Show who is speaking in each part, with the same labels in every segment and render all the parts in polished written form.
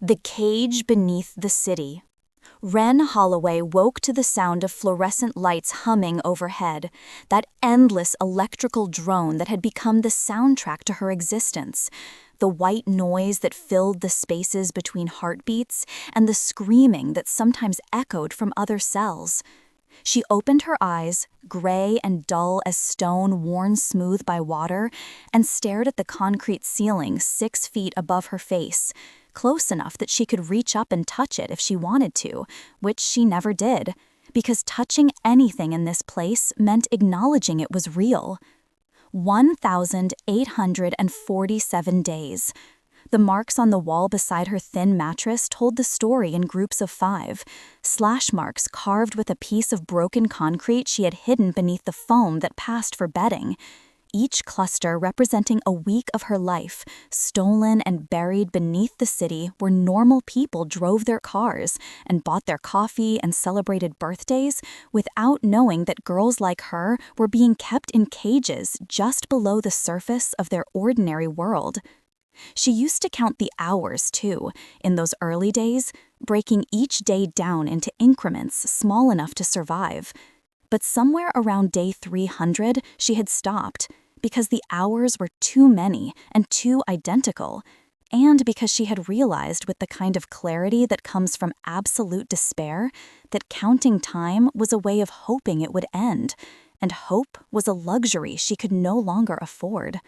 Speaker 1: The cage beneath the city. Wren Holloway woke to the sound of fluorescent lights humming overhead, that endless electrical drone that had become the soundtrack to her existence, the white noise that filled the spaces between heartbeats, and the screaming that sometimes echoed from other cells. She opened her eyes, gray and dull as stone worn smooth by water, and stared at the concrete ceiling 6 feet above her face, close enough that she could reach up and touch it if she wanted to, which she never did, because touching anything in this place meant acknowledging it was real. 1,847 days. The marks on the wall beside her thin mattress told the story in groups of 5, slash marks carved with a piece of broken concrete she had hidden beneath the foam that passed for bedding. Each cluster representing a week of her life, stolen and buried beneath the city where normal people drove their cars and bought their coffee and celebrated birthdays without knowing that girls like her were being kept in cages just below the surface of their ordinary world. She used to count the hours, too, in those early days, breaking each day down into increments small enough to survive. But somewhere around day 300, she had stopped, because the hours were too many and too identical, and because she had realized with the kind of clarity that comes from absolute despair that counting time was a way of hoping it would end, and hope was a luxury she could no longer afford.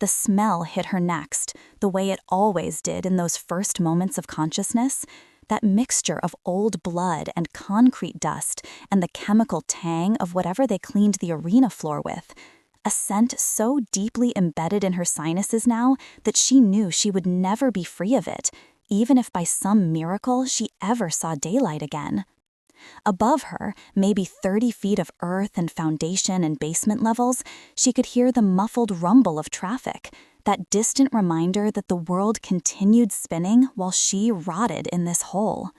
Speaker 1: The smell hit her next, the way it always did in those first moments of consciousness, that mixture of old blood and concrete dust and the chemical tang of whatever they cleaned the arena floor with, a scent so deeply embedded in her sinuses now that she knew she would never be free of it, even if by some miracle she ever saw daylight again. Above her, maybe 30 feet of earth and foundation and basement levels, she could hear the muffled rumble of traffic, that distant reminder that the world continued spinning while she rotted in this hole.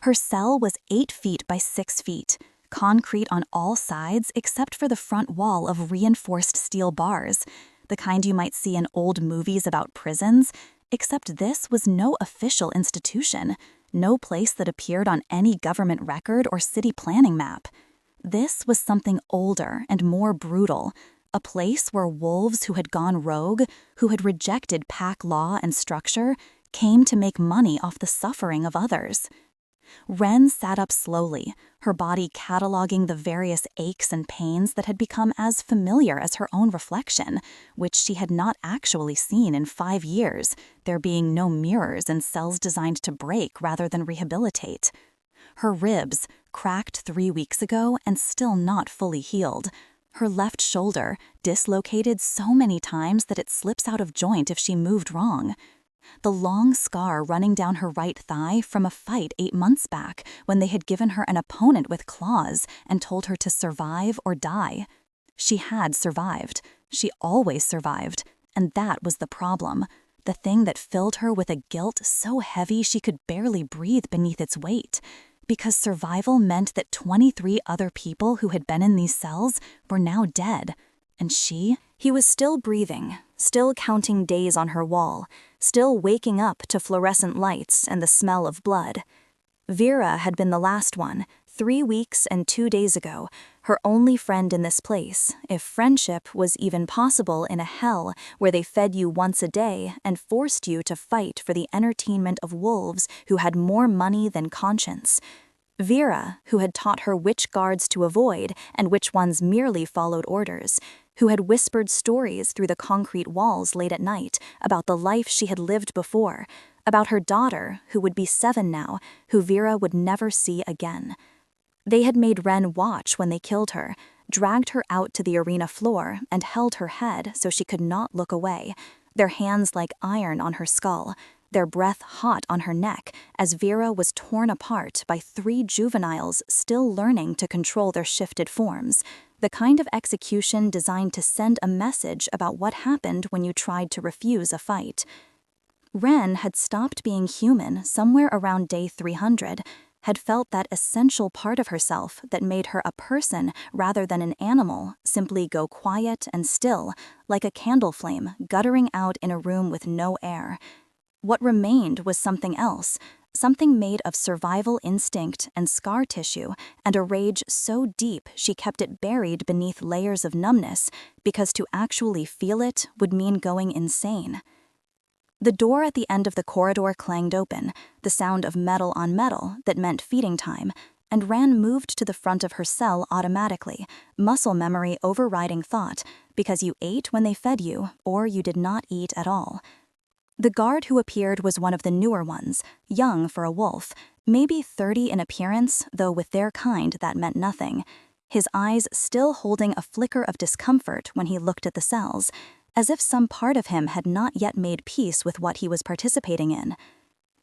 Speaker 1: Her cell was 8 feet by 6 feet, concrete on all sides except for the front wall of reinforced steel bars, the kind you might see in old movies about prisons, except this was no official institution. No place that appeared on any government record or city planning map. This was something older and more brutal, a place where wolves who had gone rogue, who had rejected pack law and structure, came to make money off the suffering of others. Wren sat up slowly, her body cataloging the various aches and pains that had become as familiar as her own reflection, which she had not actually seen in 5 years, there being no mirrors and cells designed to break rather than rehabilitate. Her ribs, cracked 3 weeks ago and still not fully healed. Her left shoulder, dislocated so many times that it slips out of joint if she moved wrong. The long scar running down her right thigh from a fight 8 months back when they had given her an opponent with claws and told her to survive or die. She had survived. She always survived. And that was the problem. The thing that filled her with a guilt so heavy she could barely breathe beneath its weight. Because survival meant that 23 other people who had been in these cells were now dead. And he was still breathing, still counting days on her wall, still waking up to fluorescent lights and the smell of blood. Vera had been the last one, 3 weeks and 2 days ago, her only friend in this place, if friendship was even possible in a hell where they fed you once a day and forced you to fight for the entertainment of wolves who had more money than conscience. Vera, who had taught her which guards to avoid and which ones merely followed orders, who had whispered stories through the concrete walls late at night about the life she had lived before, about her daughter, who would be 7 now, who Vera would never see again. They had made Wren watch when they killed her, dragged her out to the arena floor and held her head so she could not look away, their hands like iron on her skull, their breath hot on her neck as Vera was torn apart by 3 juveniles still learning to control their shifted forms, the kind of execution designed to send a message about what happened when you tried to refuse a fight. Wren had stopped being human somewhere around day 300, had felt that essential part of herself that made her a person rather than an animal simply go quiet and still, like a candle flame guttering out in a room with no air. What remained was something else, something made of survival instinct and scar tissue, and a rage so deep she kept it buried beneath layers of numbness, because to actually feel it would mean going insane. The door at the end of the corridor clanged open, the sound of metal on metal that meant feeding time, and Ren moved to the front of her cell automatically, muscle memory overriding thought, because you ate when they fed you, or you did not eat at all. The guard who appeared was one of the newer ones, young for a wolf, maybe 30 in appearance, though with their kind that meant nothing. His eyes still holding a flicker of discomfort when he looked at the cells, as if some part of him had not yet made peace with what he was participating in.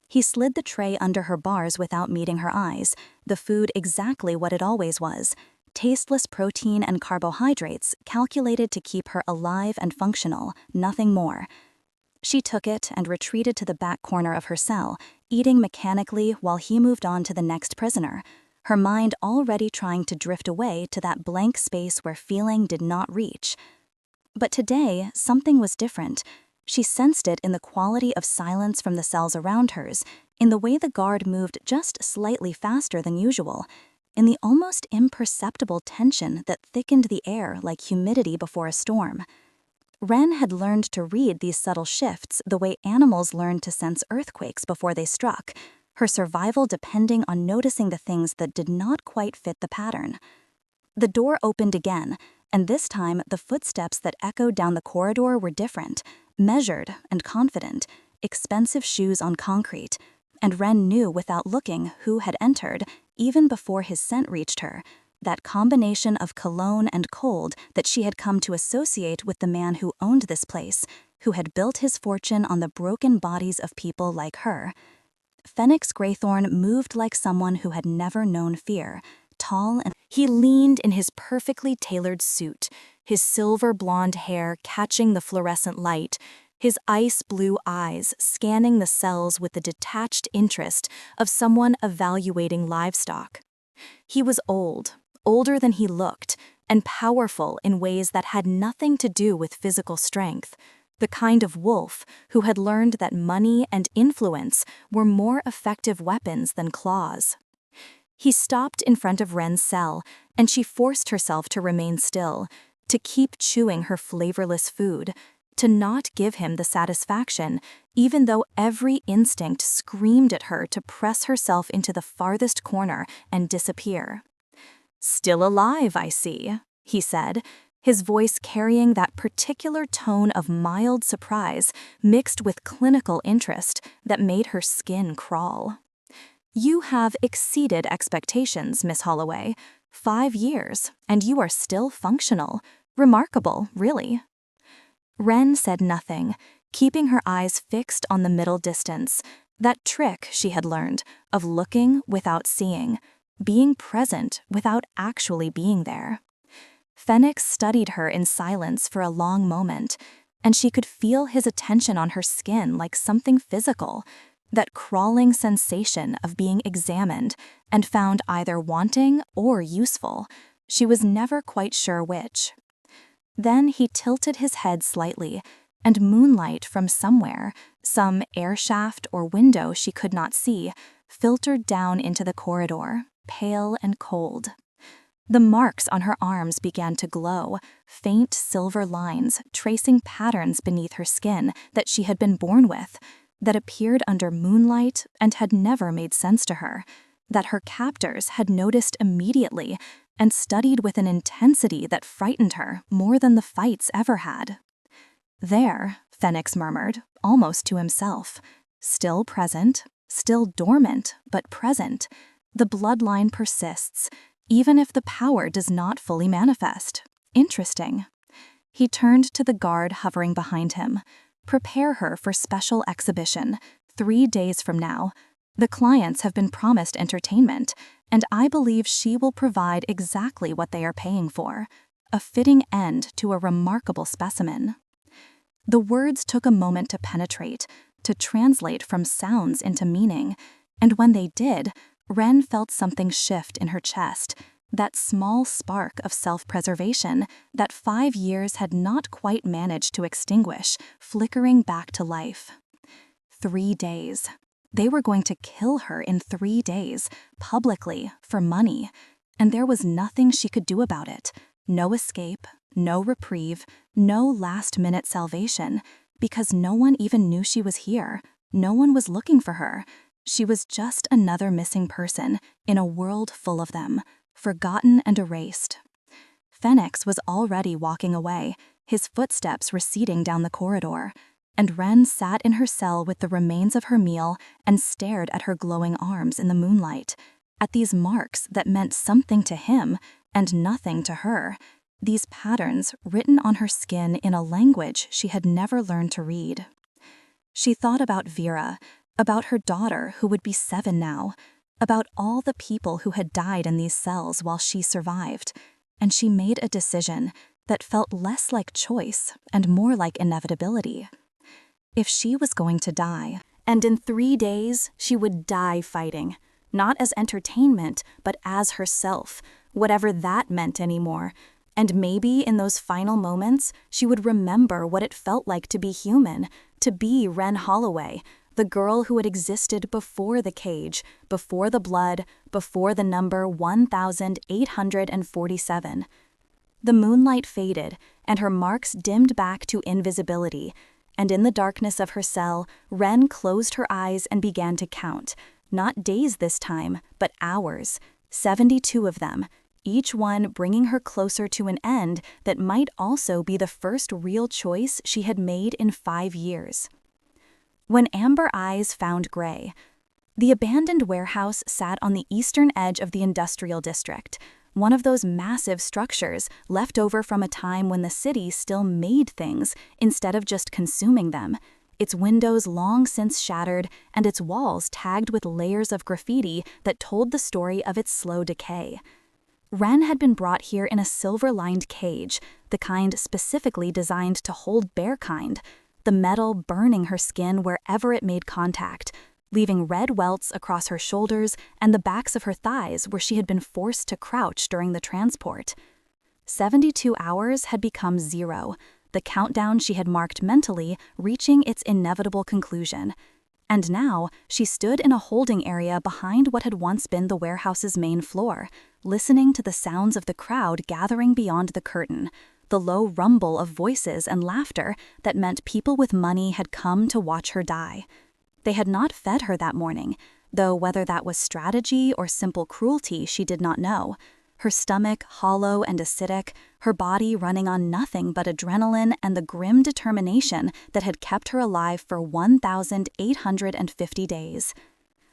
Speaker 1: He slid the tray under her bars without meeting her eyes, the food exactly what it always was, tasteless protein and carbohydrates calculated to keep her alive and functional, nothing more. She took it and retreated to the back corner of her cell, eating mechanically while he moved on to the next prisoner, her mind already trying to drift away to that blank space where feeling did not reach. But today, something was different. She sensed it in the quality of silence from the cells around hers, in the way the guard moved just slightly faster than usual, in the almost imperceptible tension that thickened the air like humidity before a storm. Ren had learned to read these subtle shifts the way animals learned to sense earthquakes before they struck, her survival depending on noticing the things that did not quite fit the pattern. The door opened again, and this time the footsteps that echoed down the corridor were different, measured and confident, expensive shoes on concrete, and Ren knew without looking who had entered, even before his scent reached her, that combination of cologne and cold that she had come to associate with the man who owned this place, who had built his fortune on the broken bodies of people like her. Phoenix Graythorn moved like someone who had never known fear, tall and he leaned in his perfectly tailored suit, his silver blonde hair catching the fluorescent light, his ice blue eyes scanning the cells with the detached interest of someone evaluating livestock. He was old, older than he looked, and powerful in ways that had nothing to do with physical strength, the kind of wolf who had learned that money and influence were more effective weapons than claws. He stopped in front of Ren's cell, and she forced herself to remain still, to keep chewing her flavorless food, to not give him the satisfaction, even though every instinct screamed at her to press herself into the farthest corner and disappear. "Still alive, I see," he said, his voice carrying that particular tone of mild surprise mixed with clinical interest that made her skin crawl. "You have exceeded expectations, Miss Holloway. 5 years, and you are still functional. Remarkable, really." Ren said nothing, keeping her eyes fixed on the middle distance, that trick she had learned of looking without seeing, being present without actually being there. Phoenix studied her in silence for a long moment, and she could feel his attention on her skin like something physical, that crawling sensation of being examined and found either wanting or useful. She was never quite sure which. Then he tilted his head slightly, and moonlight from somewhere, some air shaft or window she could not see, filtered down into the corridor, pale and cold. The marks on her arms began to glow, faint silver lines tracing patterns beneath her skin that she had been born with, that appeared under moonlight and had never made sense to her, that her captors had noticed immediately and studied with an intensity that frightened her more than the fights ever had. "There," Phoenix murmured, almost to himself, "still present, still dormant, but present. The bloodline persists, even if the power does not fully manifest. Interesting." He turned to the guard hovering behind him. "Prepare her for special exhibition, 3 days from now. The clients have been promised entertainment, and I believe she will provide exactly what they are paying for, a fitting end to a remarkable specimen." The words took a moment to penetrate, to translate from sounds into meaning, and when they did, Ren felt something shift in her chest, that small spark of self-preservation that 5 years had not quite managed to extinguish, flickering back to life. 3 days. They were going to kill her in 3 days, publicly, for money. And there was nothing she could do about it. No escape, no reprieve, no last-minute salvation, because no one even knew she was here. No one was looking for her. She was just another missing person in a world full of them, forgotten and erased. Phoenix was already walking away, his footsteps receding down the corridor, and Wren sat in her cell with the remains of her meal and stared at her glowing arms in the moonlight, at these marks that meant something to him and nothing to her, these patterns written on her skin in a language she had never learned to read. She thought about Vera, about her daughter who would be 7 now, about all the people who had died in these cells while she survived, and she made a decision that felt less like choice and more like inevitability. If she was going to die, and in 3 days she would die fighting, not as entertainment, but as herself, whatever that meant anymore. And maybe in those final moments, she would remember what it felt like to be human, to be Wren Holloway, the girl who had existed before the cage, before the blood, before the number 1847. The moonlight faded, and her marks dimmed back to invisibility, and in the darkness of her cell, Wren closed her eyes and began to count, not days this time, but hours, 72 of them, each one bringing her closer to an end that might also be the first real choice she had made in 5 years. When amber eyes found gray, the abandoned warehouse sat on the eastern edge of the industrial district, one of those massive structures left over from a time when the city still made things instead of just consuming them, its windows long since shattered and its walls tagged with layers of graffiti that told the story of its slow decay. Wren had been brought here in a silver-lined cage, the kind specifically designed to hold bear kind, the metal burning her skin wherever it made contact, leaving red welts across her shoulders and the backs of her thighs where she had been forced to crouch during the transport. 72 hours had become 0, the countdown she had marked mentally reaching its inevitable conclusion. And now, she stood in a holding area behind what had once been the warehouse's main floor, listening to the sounds of the crowd gathering beyond the curtain, the low rumble of voices and laughter that meant people with money had come to watch her die. They had not fed her that morning, though whether that was strategy or simple cruelty she did not know. Her stomach hollow and acidic, her body running on nothing but adrenaline and the grim determination that had kept her alive for 1,850 days.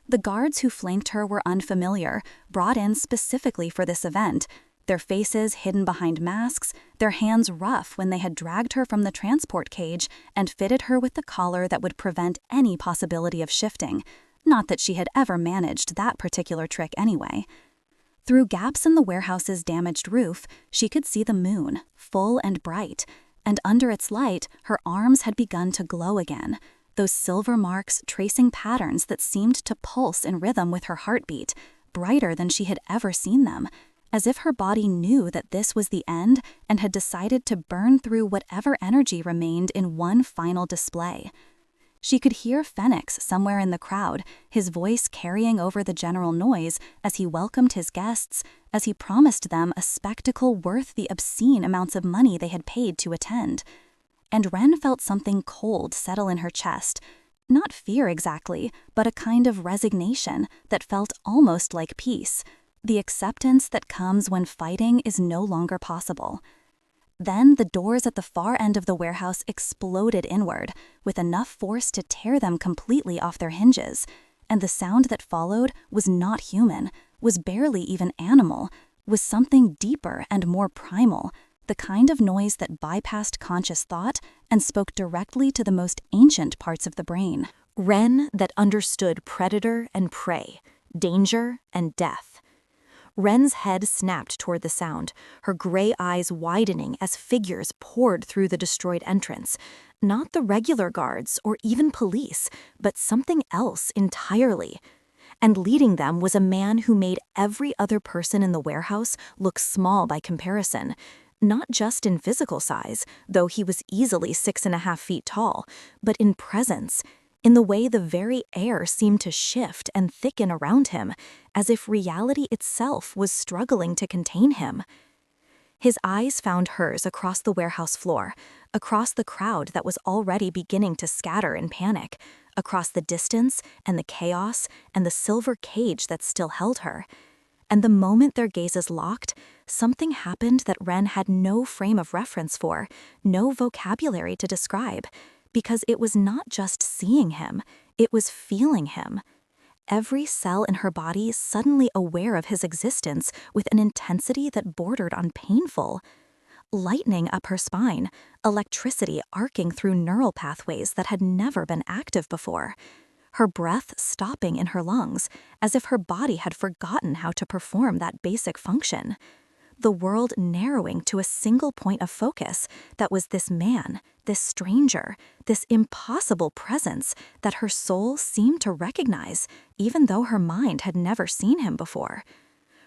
Speaker 1: The guards who flanked her were unfamiliar, brought in specifically for this event, their faces hidden behind masks, their hands rough when they had dragged her from the transport cage and fitted her with the collar that would prevent any possibility of shifting. Not that she had ever managed that particular trick anyway. Through gaps in the warehouse's damaged roof, she could see the moon, full and bright, and under its light, her arms had begun to glow again, those silver marks tracing patterns that seemed to pulse in rhythm with her heartbeat, brighter than she had ever seen them, as if her body knew that this was the end and had decided to burn through whatever energy remained in one final display. She could hear Phoenix somewhere in the crowd, his voice carrying over the general noise as he welcomed his guests, as he promised them a spectacle worth the obscene amounts of money they had paid to attend. And Wren felt something cold settle in her chest. Not fear exactly, but a kind of resignation that felt almost like peace, the acceptance that comes when fighting is no longer possible. Then the doors at the far end of the warehouse exploded inward, with enough force to tear them completely off their hinges, and the sound that followed was not human, was barely even animal, was something deeper and more primal, the kind of noise that bypassed conscious thought and spoke directly to the most ancient parts of the brain. Wren that understood predator and prey, danger and death. Wren's head snapped toward the sound, her gray eyes widening as figures poured through the destroyed entrance. Not the regular guards or even police, but something else entirely. And leading them was a man who made every other person in the warehouse look small by comparison. Not just in physical size, though he was easily 6.5 feet tall, but in presence, in the way the very air seemed to shift and thicken around him, as if reality itself was struggling to contain him. His eyes found hers across the warehouse floor, across the crowd that was already beginning to scatter in panic, across the distance and the chaos and the silver cage that still held her. And the moment their gazes locked, something happened that Ren had no frame of reference for, no vocabulary to describe, because it was not just seeing him, it was feeling him. Every cell in her body suddenly aware of his existence with an intensity that bordered on painful. Lightning up her spine, electricity arcing through neural pathways that had never been active before. Her breath stopping in her lungs, as if her body had forgotten how to perform that basic function. The world narrowing to a single point of focus that was this man, this stranger, this impossible presence that her soul seemed to recognize, even though her mind had never seen him before.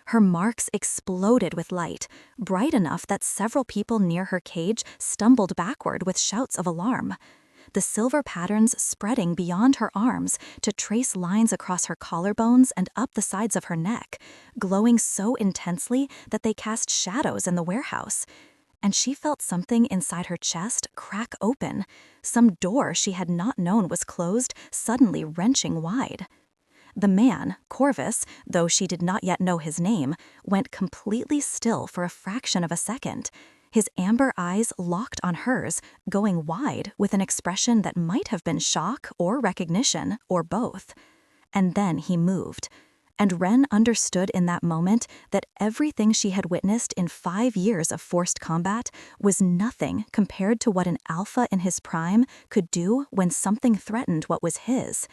Speaker 1: Her marks exploded with light, bright enough that several people near her cage stumbled backward with shouts of alarm. The silver patterns spreading beyond her arms to trace lines across her collarbones and up the sides of her neck, glowing so intensely that they cast shadows in the warehouse. And she felt something inside her chest crack open, some door she had not known was closed suddenly wrenching wide. The man, Corvus, though she did not yet know his name, went completely still for a fraction of a second. His amber eyes locked on hers, going wide with an expression that might have been shock or recognition, or both. And then he moved. And Ren understood in that moment that everything she had witnessed in 5 years of forced combat was nothing compared to what an alpha in his prime could do when something threatened what was his.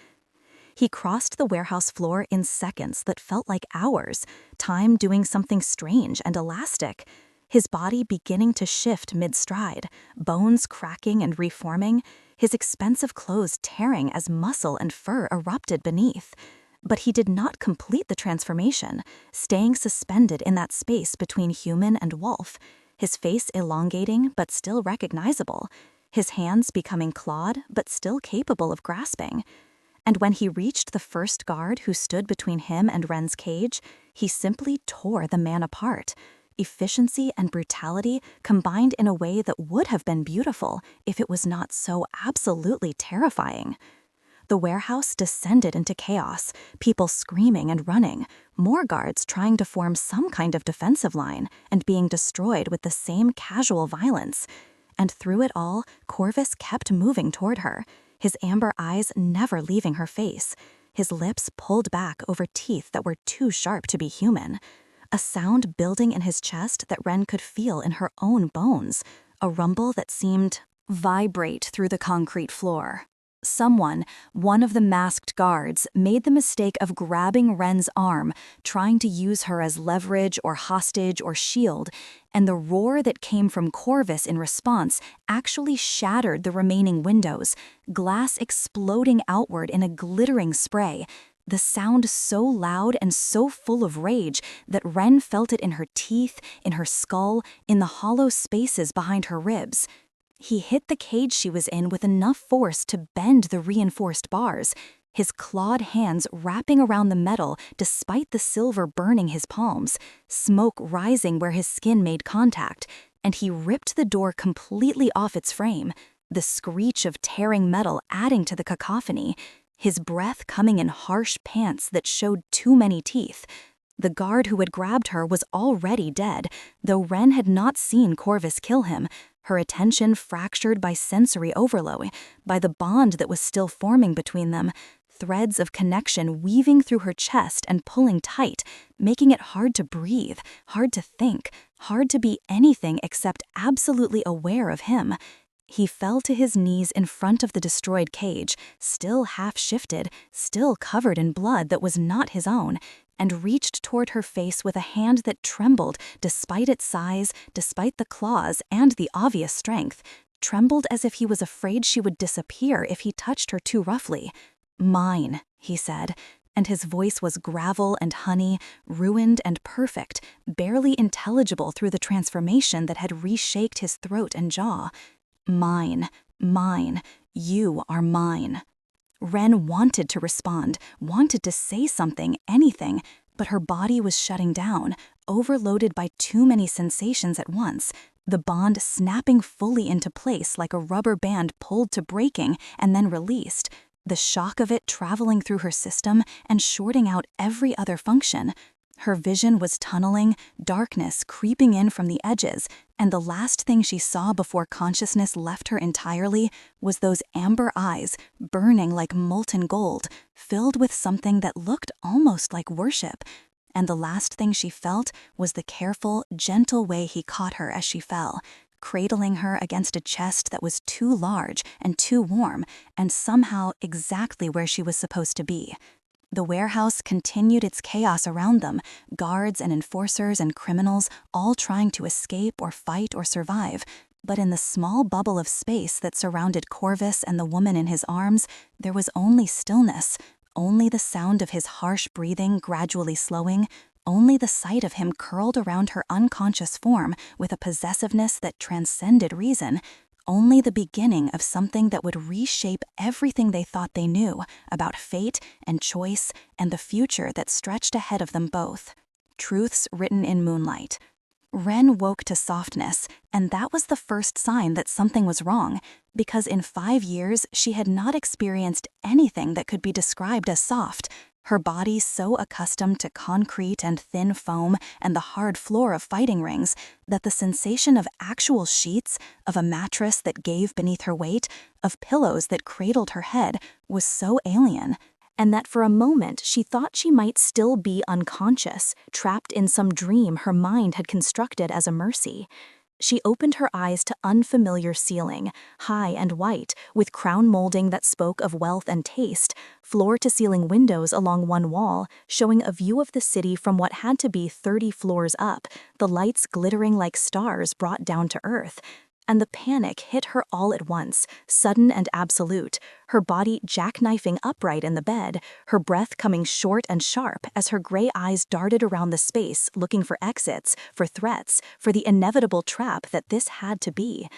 Speaker 1: He crossed the warehouse floor in seconds that felt like hours, time doing something strange and elastic. His body beginning to shift mid-stride, bones cracking and reforming, his expensive clothes tearing as muscle and fur erupted beneath. But he did not complete the transformation, staying suspended in that space between human and wolf, his face elongating but still recognizable, his hands becoming clawed but still capable of grasping. And when he reached the first guard who stood between him and Ren's cage, he simply tore the man apart. Efficiency and brutality combined in a way that would have been beautiful if it was not so absolutely terrifying. The warehouse descended into chaos, people screaming and running, more guards trying to form some kind of defensive line and being destroyed with the same casual violence. And through it all, Corvus kept moving toward her, his amber eyes never leaving her face, his lips pulled back over teeth that were too sharp to be human. A sound building in his chest that Ren could feel in her own bones, a rumble that seemed vibrate through the concrete floor. Someone, one of the masked guards, made the mistake of grabbing Ren's arm, trying to use her as leverage or hostage or shield, and the roar that came from Corvus in response actually shattered the remaining windows, glass exploding outward in a glittering spray. The sound so loud and so full of rage that Ren felt it in her teeth, in her skull, in the hollow spaces behind her ribs. He hit the cage she was in with enough force to bend the reinforced bars, his clawed hands wrapping around the metal despite the silver burning his palms, smoke rising where his skin made contact, and he ripped the door completely off its frame, the screech of tearing metal adding to the cacophony, his breath coming in harsh pants that showed too many teeth. The guard who had grabbed her was already dead, though Ren had not seen Corvus kill him, her attention fractured by sensory overload, by the bond that was still forming between them, threads of connection weaving through her chest and pulling tight, making it hard to breathe, hard to think, hard to be anything except absolutely aware of him. He fell to his knees in front of the destroyed cage, still half-shifted, still covered in blood that was not his own, and reached toward her face with a hand that trembled despite its size, despite the claws and the obvious strength, trembled as if he was afraid she would disappear if he touched her too roughly. "Mine," he said, and his voice was gravel and honey, ruined and perfect, barely intelligible through the transformation that had reshaped his throat and jaw. "Mine, mine, you are mine." Ren wanted to respond, wanted to say something, anything, but her body was shutting down, overloaded by too many sensations at once, the bond snapping fully into place like a rubber band pulled to breaking and then released, the shock of it traveling through her system and shorting out every other function. Her vision was tunneling, darkness creeping in from the edges, and the last thing she saw before consciousness left her entirely was those amber eyes, burning like molten gold, filled with something that looked almost like worship. And the last thing she felt was the careful, gentle way he caught her as she fell, cradling her against a chest that was too large and too warm, and somehow exactly where she was supposed to be. The warehouse continued its chaos around them, guards and enforcers and criminals all trying to escape or fight or survive. But in the small bubble of space that surrounded Corvus and the woman in his arms, there was only stillness, only the sound of his harsh breathing gradually slowing, only the sight of him curled around her unconscious form with a possessiveness that transcended reason, only the beginning of something that would reshape everything they thought they knew about fate and choice and the future that stretched ahead of them both. Truths written in moonlight. Ren woke to softness, and that was the first sign that something was wrong, because in 5 years she had not experienced anything that could be described as soft. Her body so accustomed to concrete and thin foam and the hard floor of fighting rings that the sensation of actual sheets, of a mattress that gave beneath her weight, of pillows that cradled her head was so alien, and that for a moment she thought she might still be unconscious, trapped in some dream her mind had constructed as a mercy. She opened her eyes to unfamiliar ceiling, high and white, with crown molding that spoke of wealth and taste, floor-to-ceiling windows along one wall, showing a view of the city from what had to be 30 floors up, the lights glittering like stars brought down to earth. And the panic hit her all at once, sudden and absolute, her body jackknifing upright in the bed, her breath coming short and sharp as her gray eyes darted around the space looking for exits, for threats, for the inevitable trap that this had to be.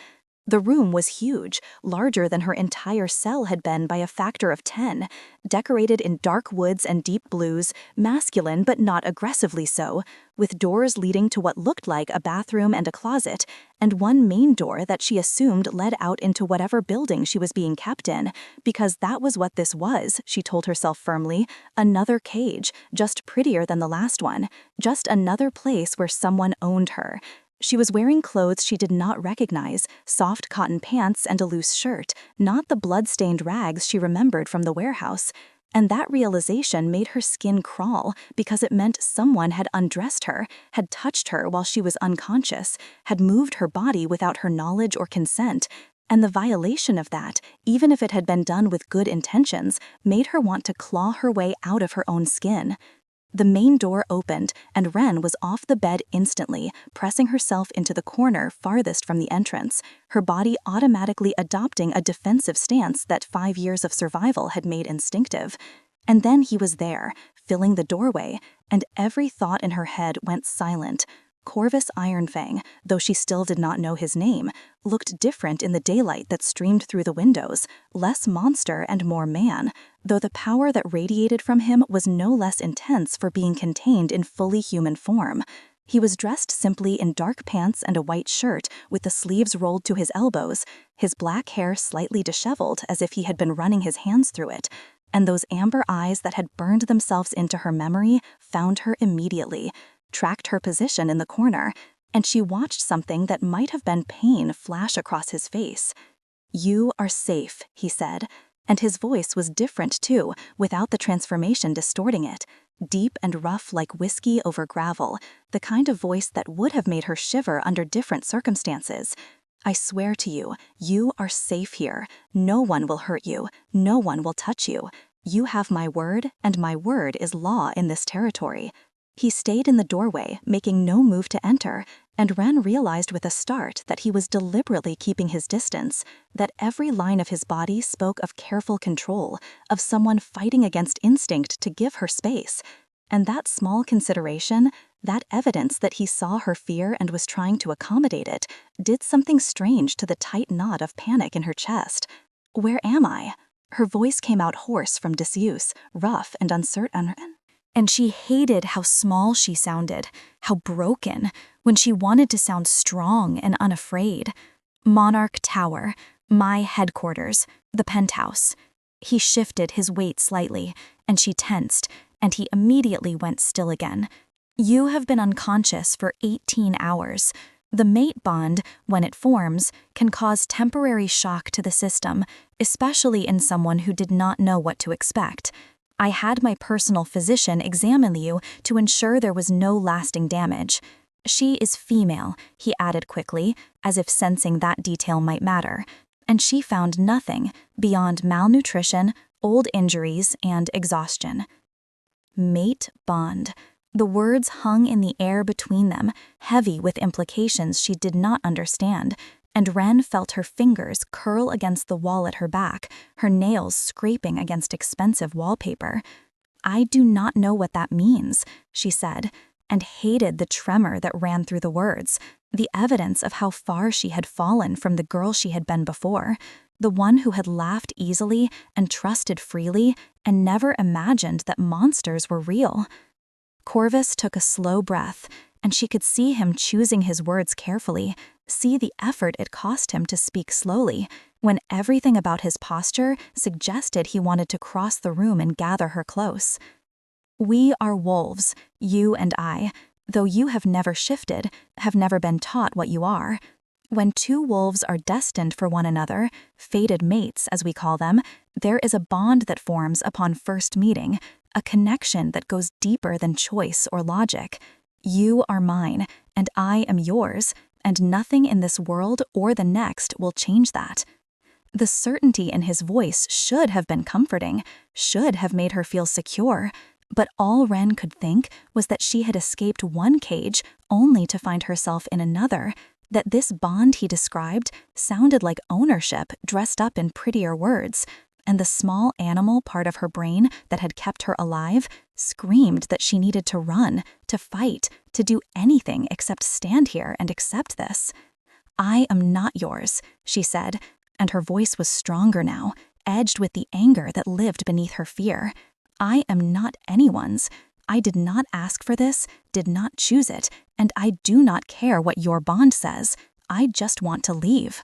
Speaker 1: The room was huge, larger than her entire cell had been by a factor of 10, decorated in dark woods and deep blues, masculine but not aggressively so, with doors leading to what looked like a bathroom and a closet, and one main door that she assumed led out into whatever building she was being kept in, because that was what this was, she told herself firmly, another cage, just prettier than the last one, just another place where someone owned her. She was wearing clothes she did not recognize, soft cotton pants and a loose shirt, not the blood-stained rags she remembered from the warehouse. And that realization made her skin crawl because it meant someone had undressed her, had touched her while she was unconscious, had moved her body without her knowledge or consent. And the violation of that, even if it had been done with good intentions, made her want to claw her way out of her own skin. The main door opened, and Ren was off the bed instantly, pressing herself into the corner farthest from the entrance, her body automatically adopting a defensive stance that 5 years of survival had made instinctive. And then he was there, filling the doorway, and every thought in her head went silent. Corvus Ironfang, though she still did not know his name, looked different in the daylight that streamed through the windows, less monster and more man, though the power that radiated from him was no less intense for being contained in fully human form. He was dressed simply in dark pants and a white shirt with the sleeves rolled to his elbows, his black hair slightly disheveled as if he had been running his hands through it, and those amber eyes that had burned themselves into her memory found her immediately, tracked her position in the corner, and she watched something that might have been pain flash across his face. "You are safe," he said, and his voice was different too, without the transformation distorting it, deep and rough like whiskey over gravel, the kind of voice that would have made her shiver under different circumstances. "I swear to you, you are safe here. No one will hurt you. No one will touch you. You have my word, and my word is law in this territory." He stayed in the doorway, making no move to enter, and Ren realized with a start that he was deliberately keeping his distance, that every line of his body spoke of careful control, of someone fighting against instinct to give her space. And that small consideration, that evidence that he saw her fear and was trying to accommodate it, did something strange to the tight knot of panic in her chest. "Where am I?" Her voice came out hoarse from disuse, rough and uncertain. And she hated how small she sounded, how broken, when she wanted to sound strong and unafraid. Monarch Tower, my headquarters, the penthouse. He shifted his weight slightly, and she tensed, and he immediately went still again. You have been unconscious for 18 hours. The mate bond, when it forms, can cause temporary shock to the system, especially in someone who did not know what to expect. I had my personal physician examine you to ensure there was no lasting damage. She is female, he added quickly, as if sensing that detail might matter, and she found nothing beyond malnutrition, old injuries, and exhaustion. Mate bond. The words hung in the air between them, heavy with implications she did not understand, and Wren felt her fingers curl against the wall at her back, her nails scraping against expensive wallpaper. I do not know what that means, she said, and hated the tremor that ran through the words, the evidence of how far she had fallen from the girl she had been before, the one who had laughed easily and trusted freely and never imagined that monsters were real. Corvus took a slow breath, and she could see him choosing his words carefully, see the effort it cost him to speak slowly, when everything about his posture suggested he wanted to cross the room and gather her close. We are wolves, you and I, though you have never shifted, have never been taught what you are. When two wolves are destined for one another, fated mates as we call them, there is a bond that forms upon first meeting, a connection that goes deeper than choice or logic. You are mine, and I am yours, and nothing in this world or the next will change that. The certainty in his voice should have been comforting, should have made her feel secure, but all Wren could think was that she had escaped one cage only to find herself in another, that this bond he described sounded like ownership dressed up in prettier words, and the small animal part of her brain that had kept her alive screamed that she needed to run, to fight, to do anything except stand here and accept this. I am not yours, she said, and her voice was stronger now, edged with the anger that lived beneath her fear. I am not anyone's. I did not ask for this, did not choose it, and I do not care what your bond says. I just want to leave.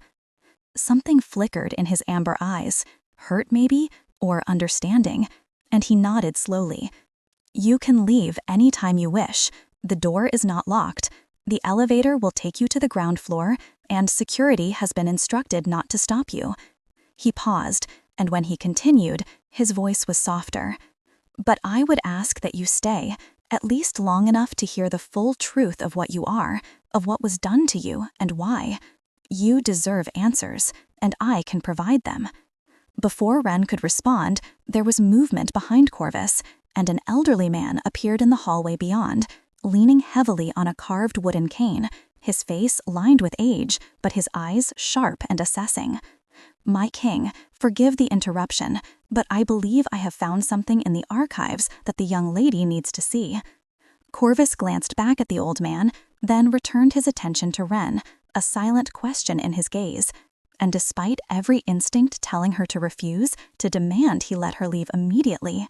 Speaker 1: Something flickered in his amber eyes, hurt maybe, or understanding, and he nodded slowly. You can leave any time you wish. The door is not locked. The elevator will take you to the ground floor, and security has been instructed not to stop you. He paused, and when he continued, his voice was softer. But I would ask that you stay, at least long enough to hear the full truth of what you are, of what was done to you and why. You deserve answers, and I can provide them. Before Wren could respond, there was movement behind Corvus, and an elderly man appeared in the hallway beyond, leaning heavily on a carved wooden cane, his face lined with age, but his eyes sharp and assessing. My king, forgive the interruption, but I believe I have found something in the archives that the young lady needs to see. Corvus glanced back at the old man, then returned his attention to Wren, a silent question in his gaze. And despite every instinct telling her to refuse, to demand he let her leave immediately,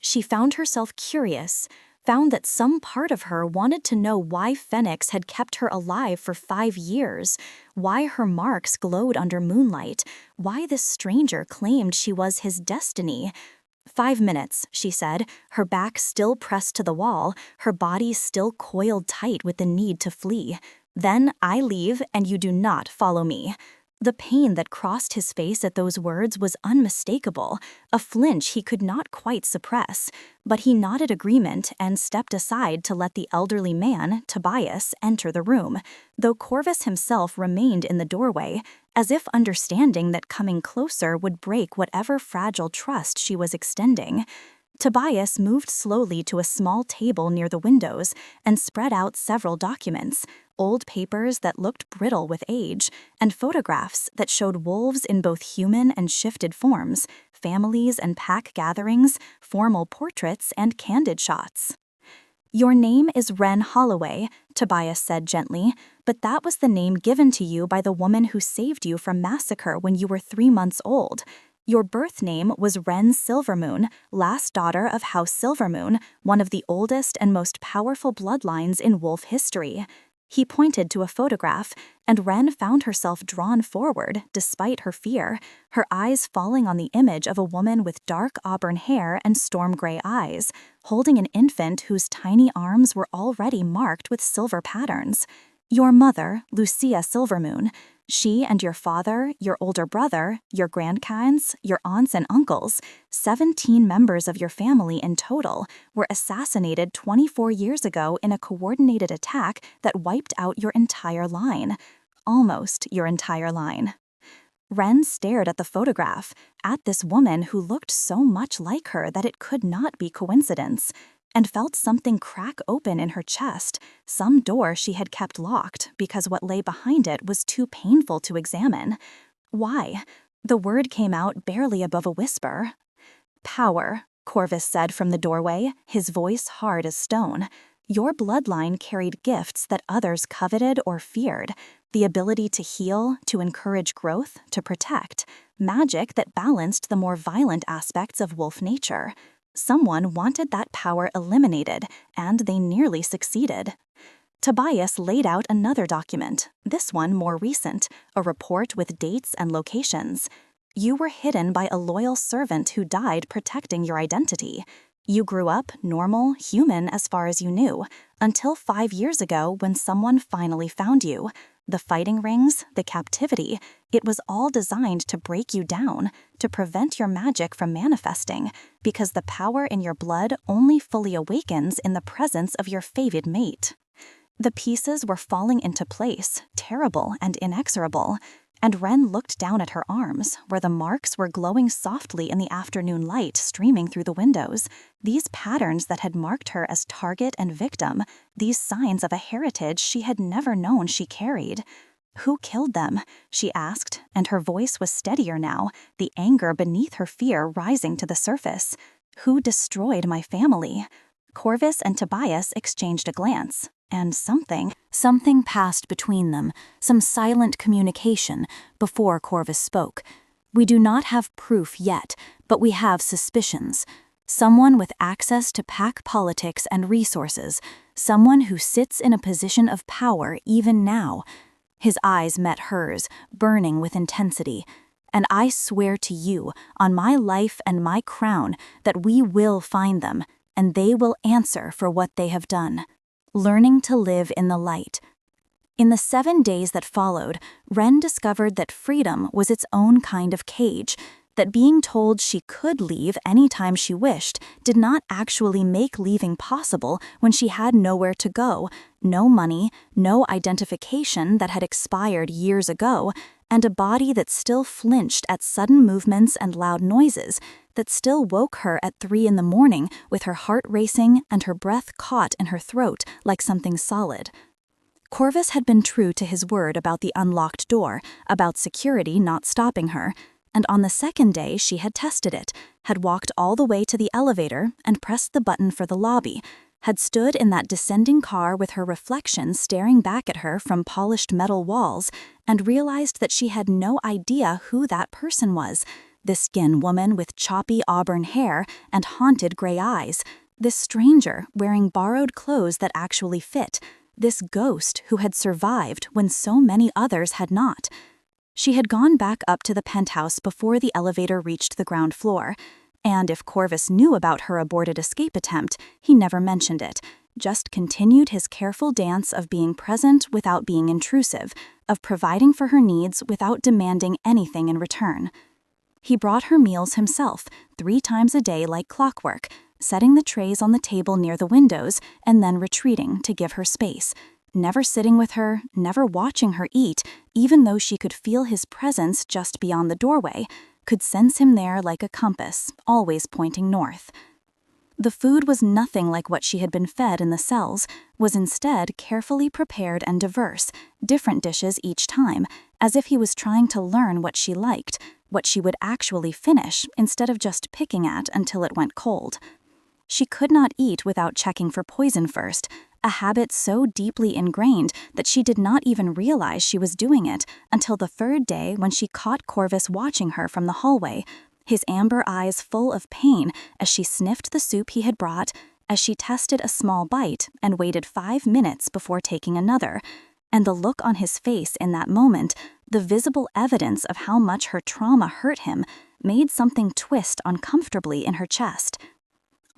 Speaker 1: she found herself curious, found that some part of her wanted to know why Phoenix had kept her alive for 5 years, why her marks glowed under moonlight, why this stranger claimed she was his destiny. 5 minutes, she said, her back still pressed to the wall, her body still coiled tight with the need to flee. Then I leave, and you do not follow me. The pain that crossed his face at those words was unmistakable, a flinch he could not quite suppress, but he nodded agreement and stepped aside to let the elderly man, Tobias, enter the room, though Corvus himself remained in the doorway, as if understanding that coming closer would break whatever fragile trust she was extending. Tobias moved slowly to a small table near the windows and spread out several documents, old papers that looked brittle with age, and photographs that showed wolves in both human and shifted forms, families and pack gatherings, formal portraits, and candid shots. Your name is Wren Holloway, Tobias said gently, but that was the name given to you by the woman who saved you from massacre when you were 3 months old. Your birth name was Wren Silvermoon, last daughter of House Silvermoon, one of the oldest and most powerful bloodlines in wolf history. He pointed to a photograph, and Wren found herself drawn forward despite her fear, her eyes falling on the image of a woman with dark auburn hair and storm-gray eyes, holding an infant whose tiny arms were already marked with silver patterns. Your mother, Lucia Silvermoon. She and your father, your older brother, your grandkinds, your aunts and uncles, 17 members of your family in total, were assassinated 24 years ago in a coordinated attack that wiped out your entire line. Almost your entire line. Wren stared at the photograph, at this woman who looked so much like her that it could not be coincidence, and felt something crack open in her chest, some door she had kept locked because what lay behind it was too painful to examine. Why? The word came out barely above a whisper. Power, Corvus said from the doorway, his voice hard as stone. Your bloodline carried gifts that others coveted or feared. The ability to heal, to encourage growth, to protect. Magic that balanced the more violent aspects of wolf nature. Someone wanted that power eliminated, and they nearly succeeded. Tobias laid out another document, this one more recent, a report with dates and locations. You were hidden by a loyal servant who died protecting your identity. You grew up normal, human as far as you knew, until 5 years ago when someone finally found you. The fighting rings, the captivity, it was all designed to break you down, to prevent your magic from manifesting, because the power in your blood only fully awakens in the presence of your fated mate. The pieces were falling into place, terrible and inexorable, and Wren looked down at her arms, where the marks were glowing softly in the afternoon light streaming through the windows. These patterns that had marked her as target and victim, these signs of a heritage she had never known she carried. Who killed them? She asked, and her voice was steadier now, the anger beneath her fear rising to the surface. Who destroyed my family? Corvus and Tobias exchanged a glance. And something passed between them, some silent communication, before Corvus spoke. We do not have proof yet, but we have suspicions. Someone with access to pack politics and resources, someone who sits in a position of power even now. His eyes met hers, burning with intensity. And I swear to you, on my life and my crown, that we will find them, and they will answer for what they have done. Learning to live in the light. In the 7 days that followed, Wren discovered that freedom was its own kind of cage, that being told she could leave anytime she wished did not actually make leaving possible when she had nowhere to go, no money, no identification that had expired years ago, and a body that still flinched at sudden movements and loud noises, that still woke her at 3 in the morning with her heart racing and her breath caught in her throat like something solid. Corvus had been true to his word about the unlocked door, about security not stopping her, and on the second day she had tested it, had walked all the way to the elevator and pressed the button for the lobby, had stood in that descending car with her reflection staring back at her from polished metal walls, and realized that she had no idea who that person was, this skin woman with choppy auburn hair and haunted gray eyes, this stranger wearing borrowed clothes that actually fit, this ghost who had survived when so many others had not. She had gone back up to the penthouse before the elevator reached the ground floor, and if Corvus knew about her aborted escape attempt, he never mentioned it, just continued his careful dance of being present without being intrusive, of providing for her needs without demanding anything in return. He brought her meals himself, 3 times a day like clockwork, setting the trays on the table near the windows and then retreating to give her space, never sitting with her, never watching her eat, even though she could feel his presence just beyond the doorway, could sense him there like a compass, always pointing north. The food was nothing like what she had been fed in the cells, was instead carefully prepared and diverse, different dishes each time, as if he was trying to learn what she liked, what she would actually finish instead of just picking at until it went cold. She could not eat without checking for poison first, a habit so deeply ingrained that she did not even realize she was doing it until the 3rd day when she caught Corvus watching her from the hallway, his amber eyes full of pain as she sniffed the soup he had brought, as she tested a small bite and waited 5 minutes before taking another. And the look on his face in that moment, the visible evidence of how much her trauma hurt him, made something twist uncomfortably in her chest.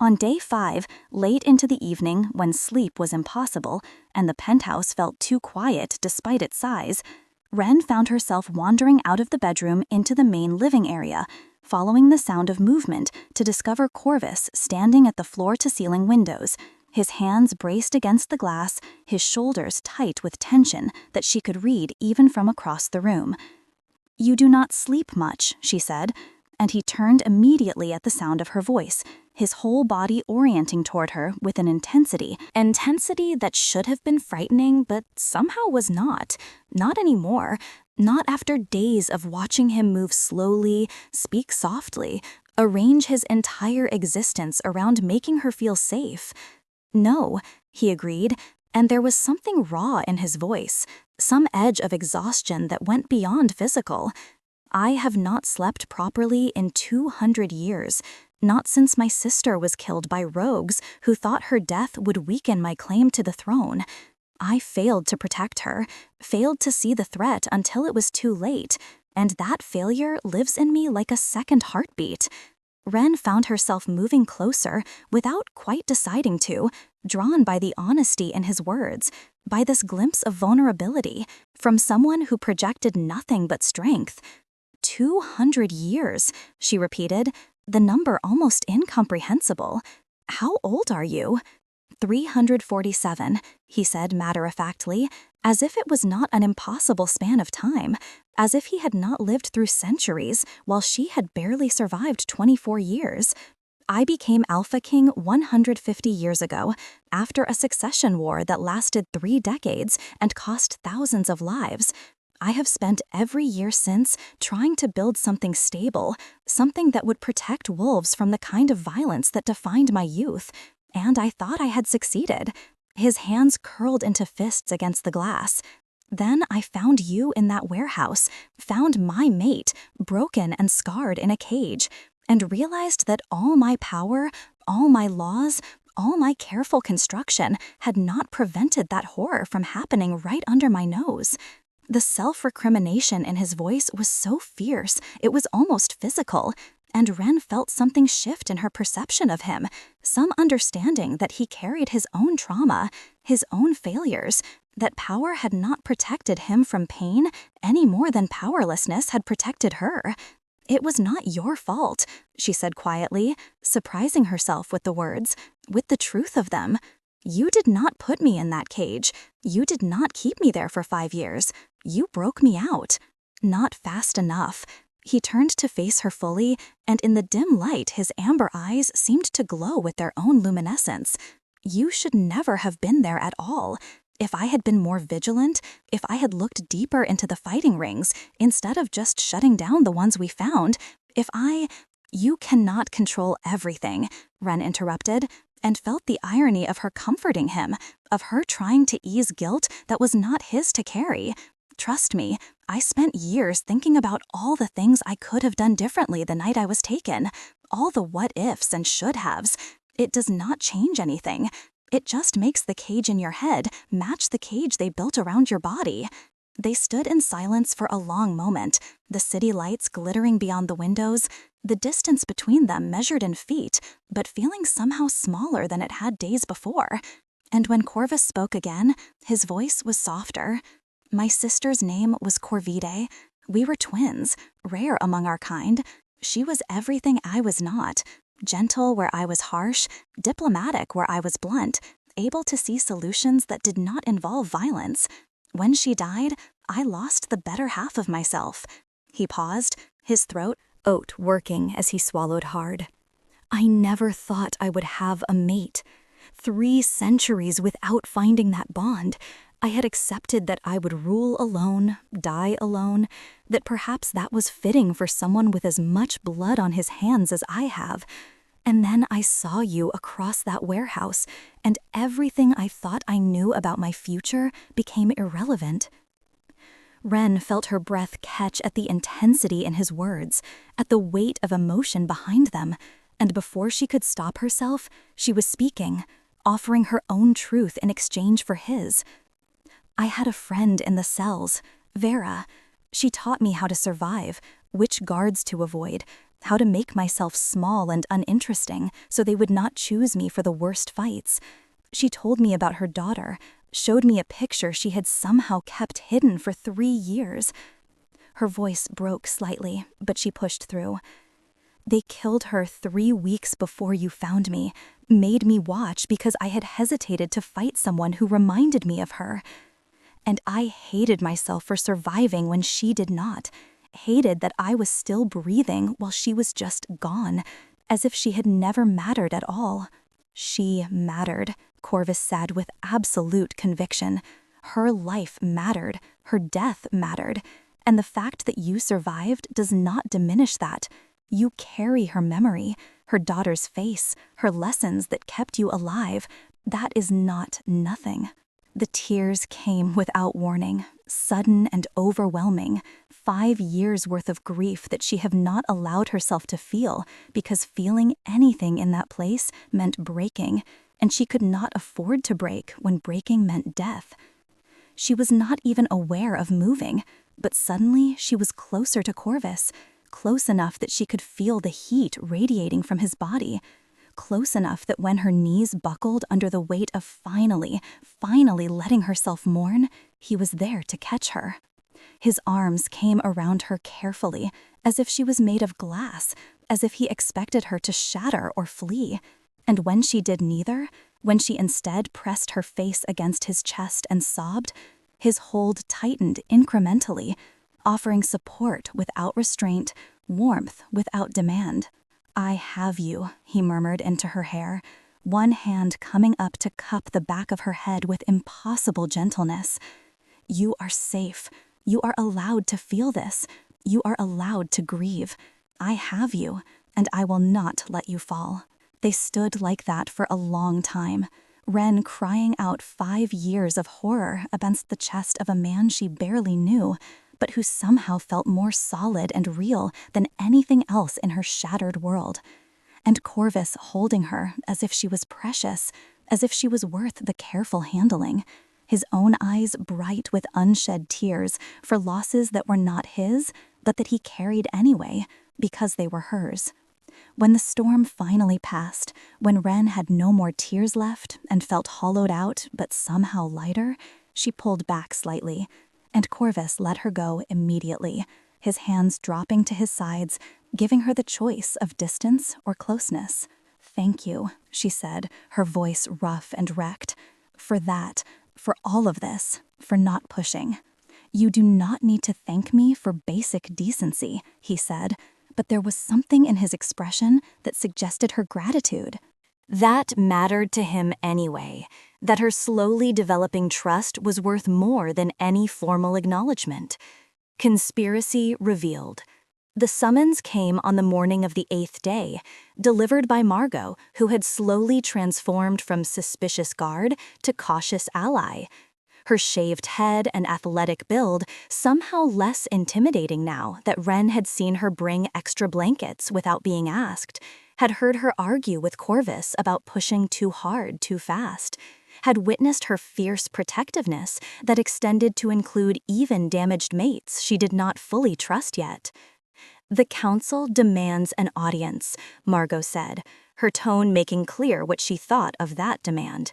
Speaker 1: On day 5, late into the evening when sleep was impossible and the penthouse felt too quiet despite its size, Wren found herself wandering out of the bedroom into the main living area, following the sound of movement to discover Corvus standing at the floor-to-ceiling windows, his hands braced against the glass, his shoulders tight with tension that she could read even from across the room. "You do not sleep much," she said, and he turned immediately at the sound of her voice, his whole body orienting toward her with an intensity that should have been frightening but somehow was not anymore, not after days of watching him move slowly, speak softly, arrange his entire existence around making her feel safe. "No," he agreed, and there was something raw in his voice, some edge of exhaustion that went beyond physical. "I have not slept properly in 200 years, not since my sister was killed by rogues who thought her death would weaken my claim to the throne. I failed to protect her, failed to see the threat until it was too late, and that failure lives in me like a second heartbeat." Wren found herself moving closer without quite deciding to, drawn by the honesty in his words, by this glimpse of vulnerability from someone who projected nothing but strength. 200 years, she repeated, the number almost incomprehensible. "How old are you?" 347, he said matter-of-factly, as if it was not an impossible span of time, as if he had not lived through centuries while she had barely survived 24 years. "I became Alpha King 150 years ago, after a succession war that lasted 3 decades and cost thousands of lives. I have spent every year since trying to build something stable, something that would protect wolves from the kind of violence that defined my youth, and I thought I had succeeded." His hands curled into fists against the glass. "Then I found you in that warehouse, found my mate, broken and scarred in a cage, and realized that all my power, all my laws, all my careful construction had not prevented that horror from happening right under my nose." The self-recrimination in his voice was so fierce, it was almost physical, and Wren felt something shift in her perception of him, some understanding that he carried his own trauma, his own failures, that power had not protected him from pain any more than powerlessness had protected her. "It was not your fault," she said quietly, surprising herself with the words, with the truth of them. "You did not put me in that cage. You did not keep me there for 5 years. You broke me out. Not fast enough." He turned to face her fully, and in the dim light his amber eyes seemed to glow with their own luminescence. "You should never have been there at all. If I had been more vigilant, if I had looked deeper into the fighting rings, instead of just shutting down the ones we found, if I—" "You cannot control everything," Wren interrupted, and felt the irony of her comforting him, of her trying to ease guilt that was not his to carry. "Trust me, I spent years thinking about all the things I could have done differently the night I was taken, all the what-ifs and should-haves. It does not change anything. It just makes the cage in your head match the cage they built around your body." They stood in silence for a long moment, the city lights glittering beyond the windows, the distance between them measured in feet, but feeling somehow smaller than it had days before. And when Corvus spoke again, his voice was softer. "My sister's name was Corvide. We were twins, rare among our kind. She was everything I was not, gentle where I was harsh, diplomatic where I was blunt, able to see solutions that did not involve violence. When she died, I lost the better half of myself." He paused, his throat working as he swallowed hard. "I never thought I would have a mate. 3 centuries without finding that bond. I had accepted that I would rule alone, die alone, that perhaps that was fitting for someone with as much blood on his hands as I have. And then I saw you across that warehouse, and everything I thought I knew about my future became irrelevant." Ren felt her breath catch at the intensity in his words, at the weight of emotion behind them, and before she could stop herself, she was speaking, offering her own truth in exchange for his. I had a friend in the cells, Vera. She taught me how to survive, which guards to avoid, how to make myself small and uninteresting so they would not choose me for the worst fights. She told me about her daughter, showed me a picture she had somehow kept hidden for 3 years. Her voice broke slightly, but she pushed through. They killed her 3 weeks before you found me, made me watch because I had hesitated to fight someone who reminded me of her. And I hated myself for surviving when she did not, hated that I was still breathing while she was just gone, as if she had never mattered at all. She mattered, Corvus said with absolute conviction. Her life mattered, her death mattered, and the fact that you survived does not diminish that. You carry her memory, her daughter's face, her lessons that kept you alive. That is not nothing. The tears came without warning, sudden and overwhelming. 5 years' worth of grief that she had not allowed herself to feel, because feeling anything in that place meant breaking, and she could not afford to break when breaking meant death. She was not even aware of moving, but suddenly she was closer to Corvus, close enough that she could feel the heat radiating from his body. Close enough that when her knees buckled under the weight of finally letting herself mourn, he was there to catch her. His arms came around her carefully, as if she was made of glass, as if he expected her to shatter or flee. And when she did neither, when she instead pressed her face against his chest and sobbed, his hold tightened incrementally, offering support without restraint, warmth without demand. I have you, he murmured into her hair, one hand coming up to cup the back of her head with impossible gentleness. You are safe. You are allowed to feel this. You are allowed to grieve. I have you, and I will not let you fall. They stood like that for a long time, Ren crying out 5 years of horror against the chest of a man she barely knew, but who somehow felt more solid and real than anything else in her shattered world. And Corvus holding her as if she was precious, as if she was worth the careful handling, his own eyes bright with unshed tears for losses that were not his, but that he carried anyway, because they were hers. When the storm finally passed, when Ren had no more tears left and felt hollowed out but somehow lighter, she pulled back slightly, and Corvus let her go immediately, his hands dropping to his sides, giving her the choice of distance or closeness. "Thank you," she said, her voice rough and wrecked. "For that, for all of this, for not pushing. You do not need to thank me for basic decency," he said, but there was something in his expression that suggested her gratitude. That mattered to him anyway, that her slowly developing trust was worth more than any formal acknowledgement. Conspiracy revealed. The summons came on the morning of the 8th day, delivered by Margot, who had slowly transformed from suspicious guard to cautious ally. Her shaved head and athletic build somehow less intimidating now that Ren had seen her bring extra blankets without being asked, had heard her argue with Corvus about pushing too hard too fast, had witnessed her fierce protectiveness that extended to include even damaged mates she did not fully trust yet. "The council demands an audience," Margot said, her tone making clear what she thought of that demand.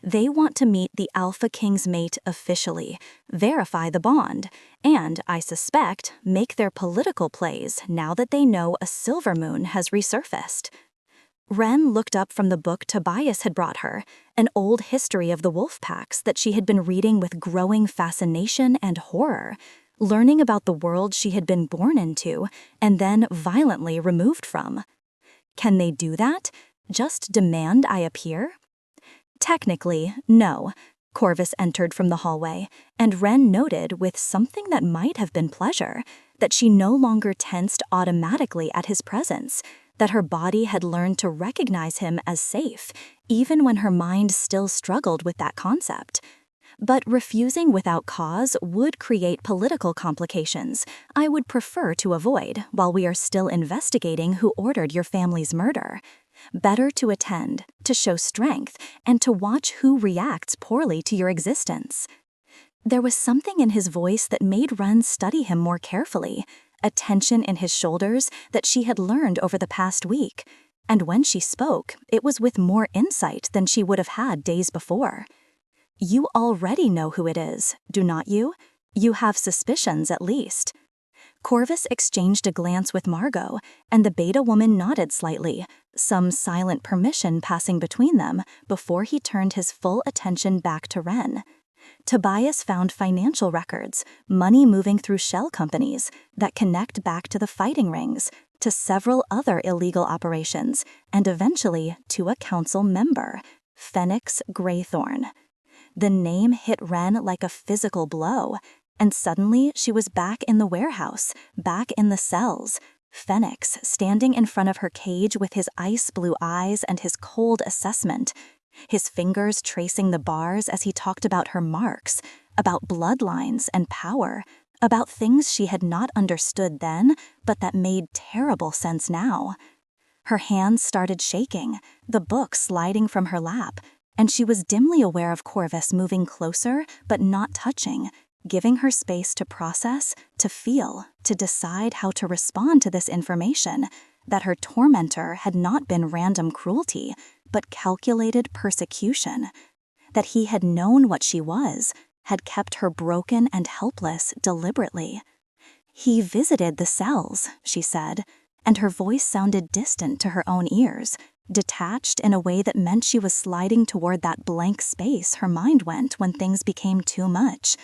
Speaker 1: "They want to meet the Alpha King's mate officially, verify the bond, and, I suspect, make their political plays now that they know a silver moon has resurfaced." Ren looked up from the book Tobias had brought her, an old history of the wolf packs that she had been reading with growing fascination and horror, learning about the world she had been born into and then violently removed from. Can they do that? Just demand I appear? Technically, no. Corvus entered from the hallway, and Ren noted with something that might have been pleasure that she no longer tensed automatically at his presence, that her body had learned to recognize him as safe, even when her mind still struggled with that concept. But refusing without cause would create political complications I would prefer to avoid while we are still investigating who ordered your family's murder. Better to attend, to show strength, and to watch who reacts poorly to your existence." There was something in his voice that made Ren study him more carefully, a tension in his shoulders that she had learned over the past week. And when she spoke, it was with more insight than she would have had days before. "You already know who it is, do not you? You have suspicions, at least." Corvus exchanged a glance with Margot, and the beta woman nodded slightly, some silent permission passing between them before he turned his full attention back to Ren. Tobias found financial records, money moving through shell companies that connect back to the fighting rings, to several other illegal operations, and eventually to a council member, Phoenix Graythorn. The name hit Ren like a physical blow, and suddenly she was back in the warehouse, back in the cells. Phoenix standing in front of her cage with his ice-blue eyes and his cold assessment, his fingers tracing the bars as he talked about her marks, about bloodlines and power, about things she had not understood then, but that made terrible sense now. Her hands started shaking, the book sliding from her lap, and she was dimly aware of Corvus moving closer but not touching, giving her space to process, to feel, to decide how to respond to this information, that her tormentor had not been random cruelty, but calculated persecution, that he had known what she was, had kept her broken and helpless deliberately. "He visited the cells," she said, and her voice sounded distant to her own ears, detached in a way that meant she was sliding toward that blank space her mind went when things became too much.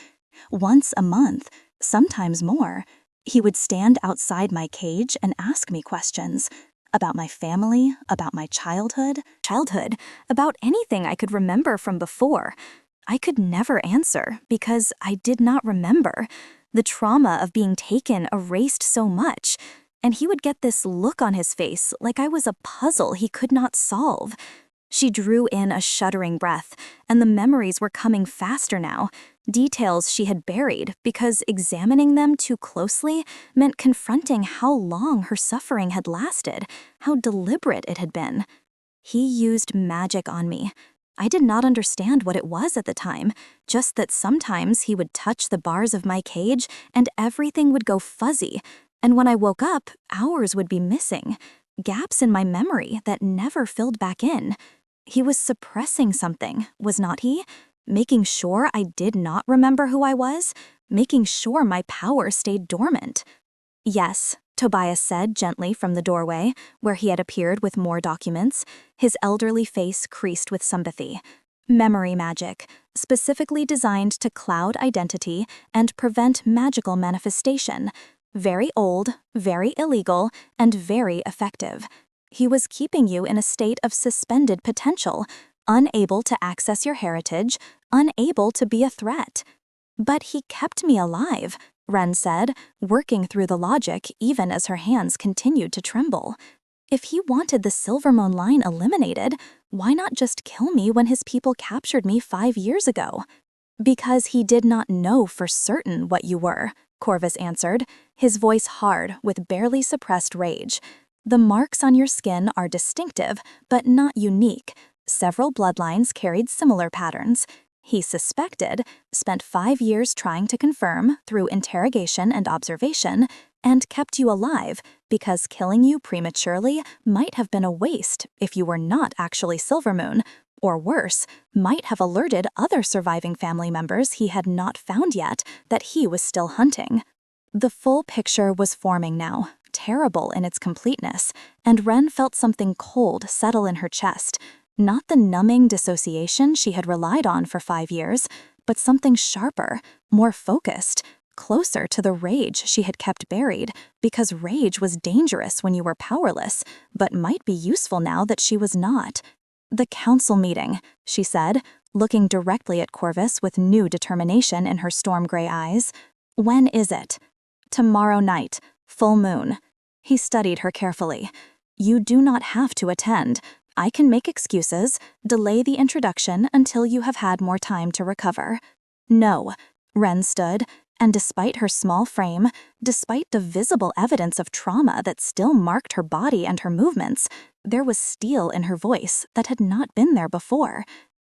Speaker 1: "Once a month, sometimes more, he would stand outside my cage and ask me questions. About my family, about my childhood, about anything I could remember from before. I could never answer because I did not remember. The trauma of being taken erased so much, and he would get this look on his face like I was a puzzle he could not solve." She drew in a shuddering breath, and the memories were coming faster now, details she had buried because examining them too closely meant confronting how long her suffering had lasted, how deliberate it had been. "He used magic on me. I did not understand what it was at the time, just that sometimes he would touch the bars of my cage and everything would go fuzzy, and when I woke up, hours would be missing, gaps in my memory that never filled back in. He was suppressing something, was not he? Making sure I did not remember who I was, making sure my power stayed dormant." "Yes," Tobias said gently from the doorway, where he had appeared with more documents, his elderly face creased with sympathy. "Memory magic, specifically designed to cloud identity and prevent magical manifestation. Very old, very illegal, and very effective. He was keeping you in a state of suspended potential, unable to access your heritage, unable to be a threat." "But he kept me alive," Ren said, working through the logic even as her hands continued to tremble. "If he wanted the Silvermoon line eliminated, why not just kill me when his people captured me 5 years ago?" "Because he did not know for certain what you were," Corvus answered, his voice hard with barely suppressed rage. "The marks on your skin are distinctive, but not unique. Several bloodlines carried similar patterns. He suspected, spent 5 years trying to confirm through interrogation and observation, and kept you alive because killing you prematurely might have been a waste if you were not actually Silvermoon, or worse, might have alerted other surviving family members he had not found yet that he was still hunting." The full picture was forming now, terrible in its completeness, and Ren felt something cold settle in her chest, not the numbing dissociation she had relied on for 5 years, but something sharper, more focused, closer to the rage she had kept buried, because rage was dangerous when you were powerless, but might be useful now that she was not. "The council meeting," she said, looking directly at Corvus with new determination in her storm-gray eyes. "When is it?" "Tomorrow night, full moon." He studied her carefully. "You do not have to attend. I can make excuses, delay the introduction until you have had more time to recover." No. Ren stood, and despite her small frame, despite the visible evidence of trauma that still marked her body and her movements, there was steel in her voice that had not been there before.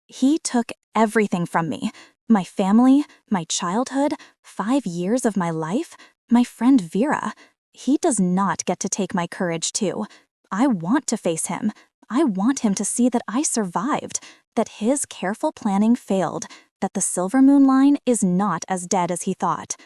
Speaker 1: He took everything from me. My family, my childhood, 5 years of my life, my friend Vera. He does not get to take my courage too. I want to face him. I want him to see that I survived, that his careful planning failed, that the Silver Moon line is not as dead as he thought.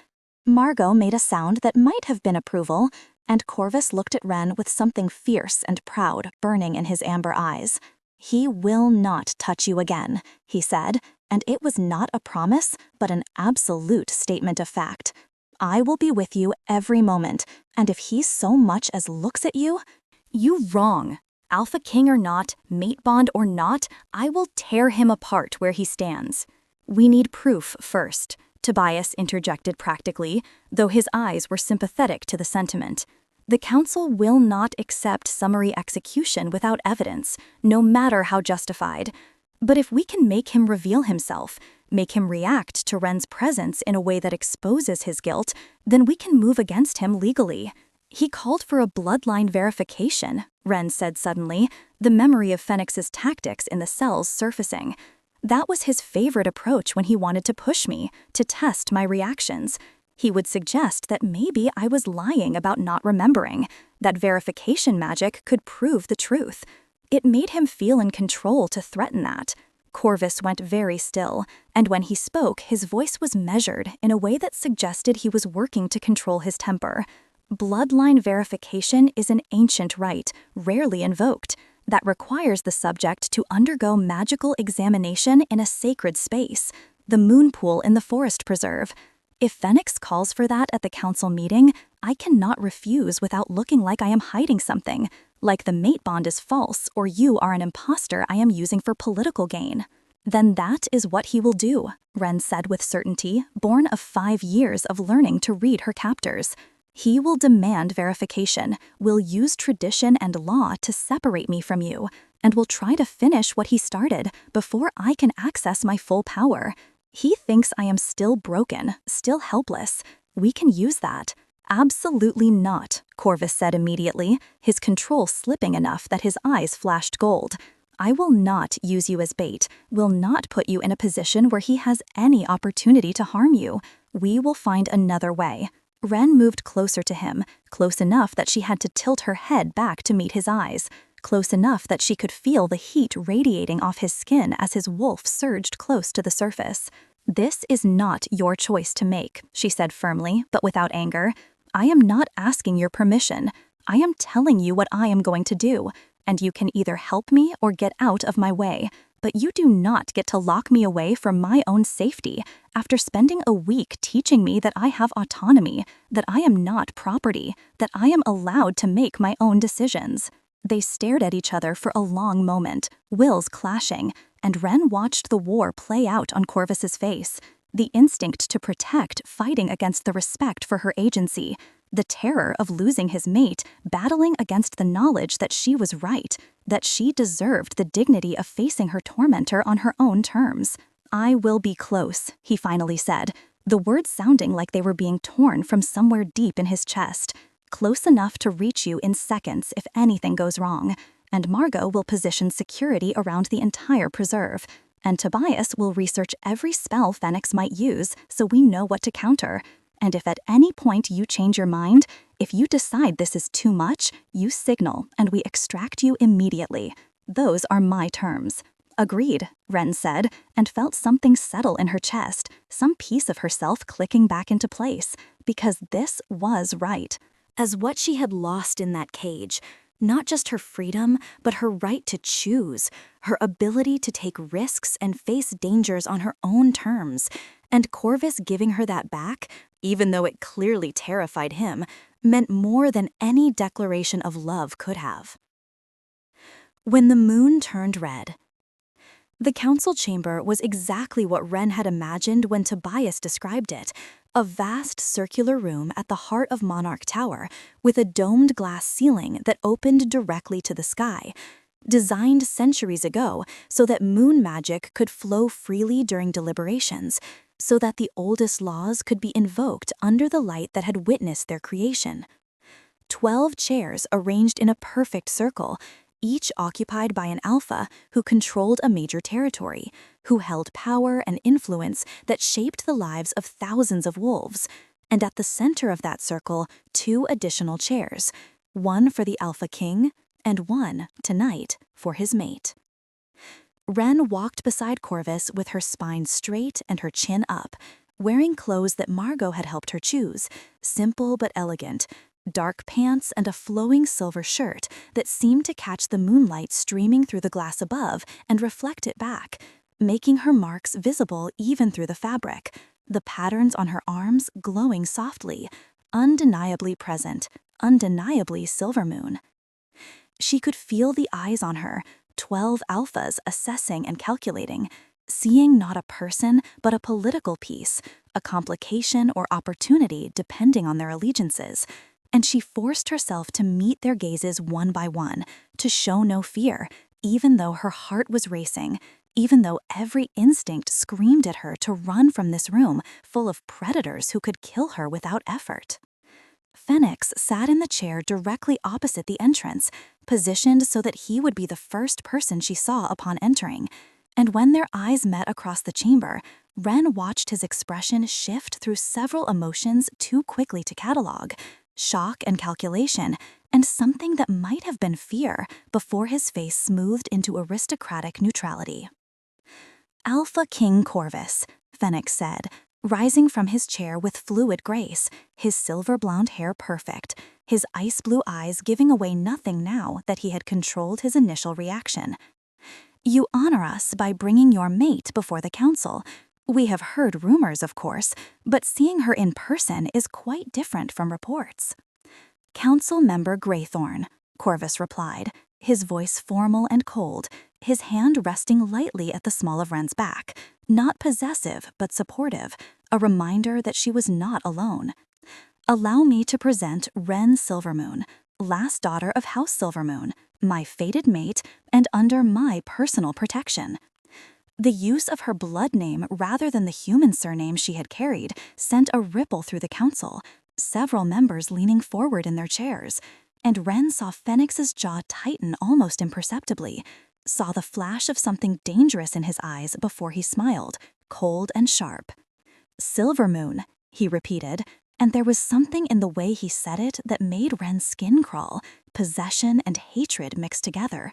Speaker 1: Margot made a sound that might have been approval, and Corvus looked at Ren with something fierce and proud burning in his amber eyes. "He will not touch you again," he said, and it was not a promise, but an absolute statement of fact. "I will be with you every moment, and if he so much as looks at you, you wrong. Alpha King or not, mate bond or not, I will tear him apart where he stands." "We need proof first," Tobias interjected practically, though his eyes were sympathetic to the sentiment. "The Council will not accept summary execution without evidence, no matter how justified. But if we can make him reveal himself, make him react to Ren's presence in a way that exposes his guilt, then we can move against him legally." "He called for a bloodline verification," Ren said suddenly, the memory of Phoenix's tactics in the cells surfacing. "That was his favorite approach when he wanted to push me, to test my reactions. He would suggest that maybe I was lying about not remembering, that verification magic could prove the truth. It made him feel in control to threaten that." Corvus went very still, and when he spoke, his voice was measured in a way that suggested he was working to control his temper. "Bloodline verification is an ancient rite, rarely invoked, that requires the subject to undergo magical examination in a sacred space, the moon pool in the forest preserve. If Phoenix calls for that at the council meeting, I cannot refuse without looking like I am hiding something, like the mate bond is false or you are an imposter I am using for political gain." "Then that is what he will do," Ren said with certainty, born of 5 years of learning to read her captors. "He will demand verification, will use tradition and law to separate me from you, and will try to finish what he started before I can access my full power. He thinks I am still broken, still helpless. We can use that." "Absolutely not," Corvus said immediately, his control slipping enough that his eyes flashed gold. "I will not use you as bait, will not put you in a position where he has any opportunity to harm you. We will find another way." Ren moved closer to him, close enough that she had to tilt her head back to meet his eyes, close enough that she could feel the heat radiating off his skin as his wolf surged close to the surface. "This is not your choice to make," she said firmly, but without anger. "I am not asking your permission. I am telling you what I am going to do, and you can either help me or get out of my way. But you do not get to lock me away from my own safety after spending a week teaching me that I have autonomy, that I am not property, that I am allowed to make my own decisions." They stared at each other for a long moment, wills clashing, and Ren watched the war play out on Corvus's face, the instinct to protect fighting against the respect for her agency, the terror of losing his mate battling against the knowledge that she was right, that she deserved the dignity of facing her tormentor on her own terms. "I will be close," he finally said, the words sounding like they were being torn from somewhere deep in his chest. "Close enough to reach you in seconds if anything goes wrong, and Margot will position security around the entire preserve, and Tobias will research every spell Phoenix might use so we know what to counter. And if at any point you change your mind, if you decide this is too much, you signal and we extract you immediately. Those are my terms." "Agreed," Ren said, and felt something settle in her chest, some piece of herself clicking back into place, because this was right. As what she had lost in that cage, not just her freedom, but her right to choose, her ability to take risks and face dangers on her own terms, and Corvus giving her that back, even though it clearly terrified him, meant more than any declaration of love could have. When the moon turned red. The council chamber was exactly what Ren had imagined when Tobias described it, a vast circular room at the heart of Monarch Tower, with a domed glass ceiling that opened directly to the sky. designed centuries ago so that moon magic could flow freely during deliberations, so that the oldest laws could be invoked under the light that had witnessed their creation. 12 chairs arranged in a perfect circle, each occupied by an alpha who controlled a major territory, who held power and influence that shaped the lives of thousands of wolves, and at the center of that circle, 2 additional chairs, one for the alpha king and one, tonight, for his mate. Wren walked beside Corvus with her spine straight and her chin up, wearing clothes that Margot had helped her choose, simple but elegant, dark pants and a flowing silver shirt that seemed to catch the moonlight streaming through the glass above and reflect it back, making her marks visible even through the fabric, the patterns on her arms glowing softly, undeniably present, undeniably silver moon. She could feel the eyes on her, 12 alphas assessing and calculating, seeing not a person but a political piece, a complication or opportunity depending on their allegiances, and she forced herself to meet their gazes one by one, to show no fear, even though her heart was racing, even though every instinct screamed at her to run from this room full of predators who could kill her without effort. Phoenix sat in the chair directly opposite the entrance, positioned so that he would be the first person she saw upon entering, and when their eyes met across the chamber, Wren watched his expression shift through several emotions too quickly to catalog, shock and calculation, and something that might have been fear before his face smoothed into aristocratic neutrality. "Alpha King Corvus," Phoenix said, rising from his chair with fluid grace, his silver-blonde hair perfect, his ice-blue eyes giving away nothing now that he had controlled his initial reaction. "You honor us by bringing your mate before the council. We have heard rumors, of course, but seeing her in person is quite different from reports." "Council Member Graythorn," Corvus replied, his voice formal and cold, his hand resting lightly at the small of Wren's back, not possessive but supportive, a reminder that she was not alone. "Allow me to present Wren Silvermoon, last daughter of House Silvermoon, my fated mate, and under my personal protection." The use of her blood name rather than the human surname she had carried sent a ripple through the council, several members leaning forward in their chairs, and Wren saw Phoenix's jaw tighten almost imperceptibly, saw the flash of something dangerous in his eyes before he smiled, cold and sharp. "Silvermoon," he repeated, and there was something in the way he said it that made Wren's skin crawl, possession and hatred mixed together.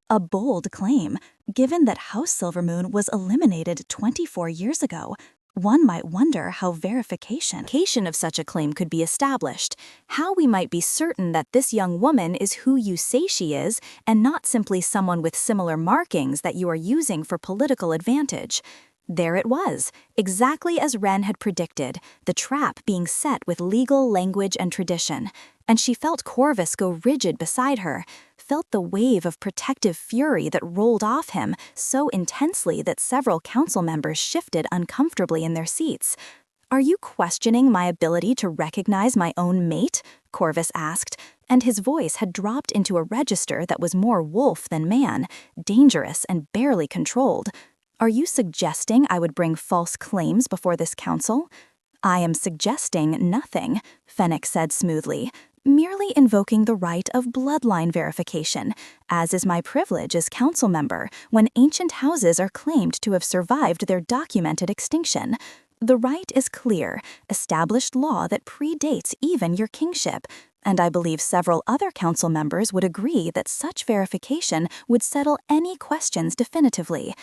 Speaker 1: A bold claim, given that House Silvermoon was eliminated 24 years ago. One might wonder how verification of such a claim could be established, how we might be certain that this young woman is who you say she is and not simply someone with similar markings that you are using for political advantage. There it was, exactly as Wren had predicted, the trap being set with legal language and tradition, and she felt Corvus go rigid beside her, felt the wave of protective fury that rolled off him so intensely that several council members shifted uncomfortably in their seats. "Are you questioning my ability to recognize my own mate?" Corvus asked, and his voice had dropped into a register that was more wolf than man, dangerous and barely controlled. "Are you suggesting I would bring false claims before this council?" "I am suggesting nothing," Phoenix said smoothly, "merely invoking the right of bloodline verification, as is my privilege as council member when ancient houses are claimed to have survived their documented extinction. The right is clear, established law that predates even your kingship, and I believe several other council members would agree that such verification would settle any questions definitively."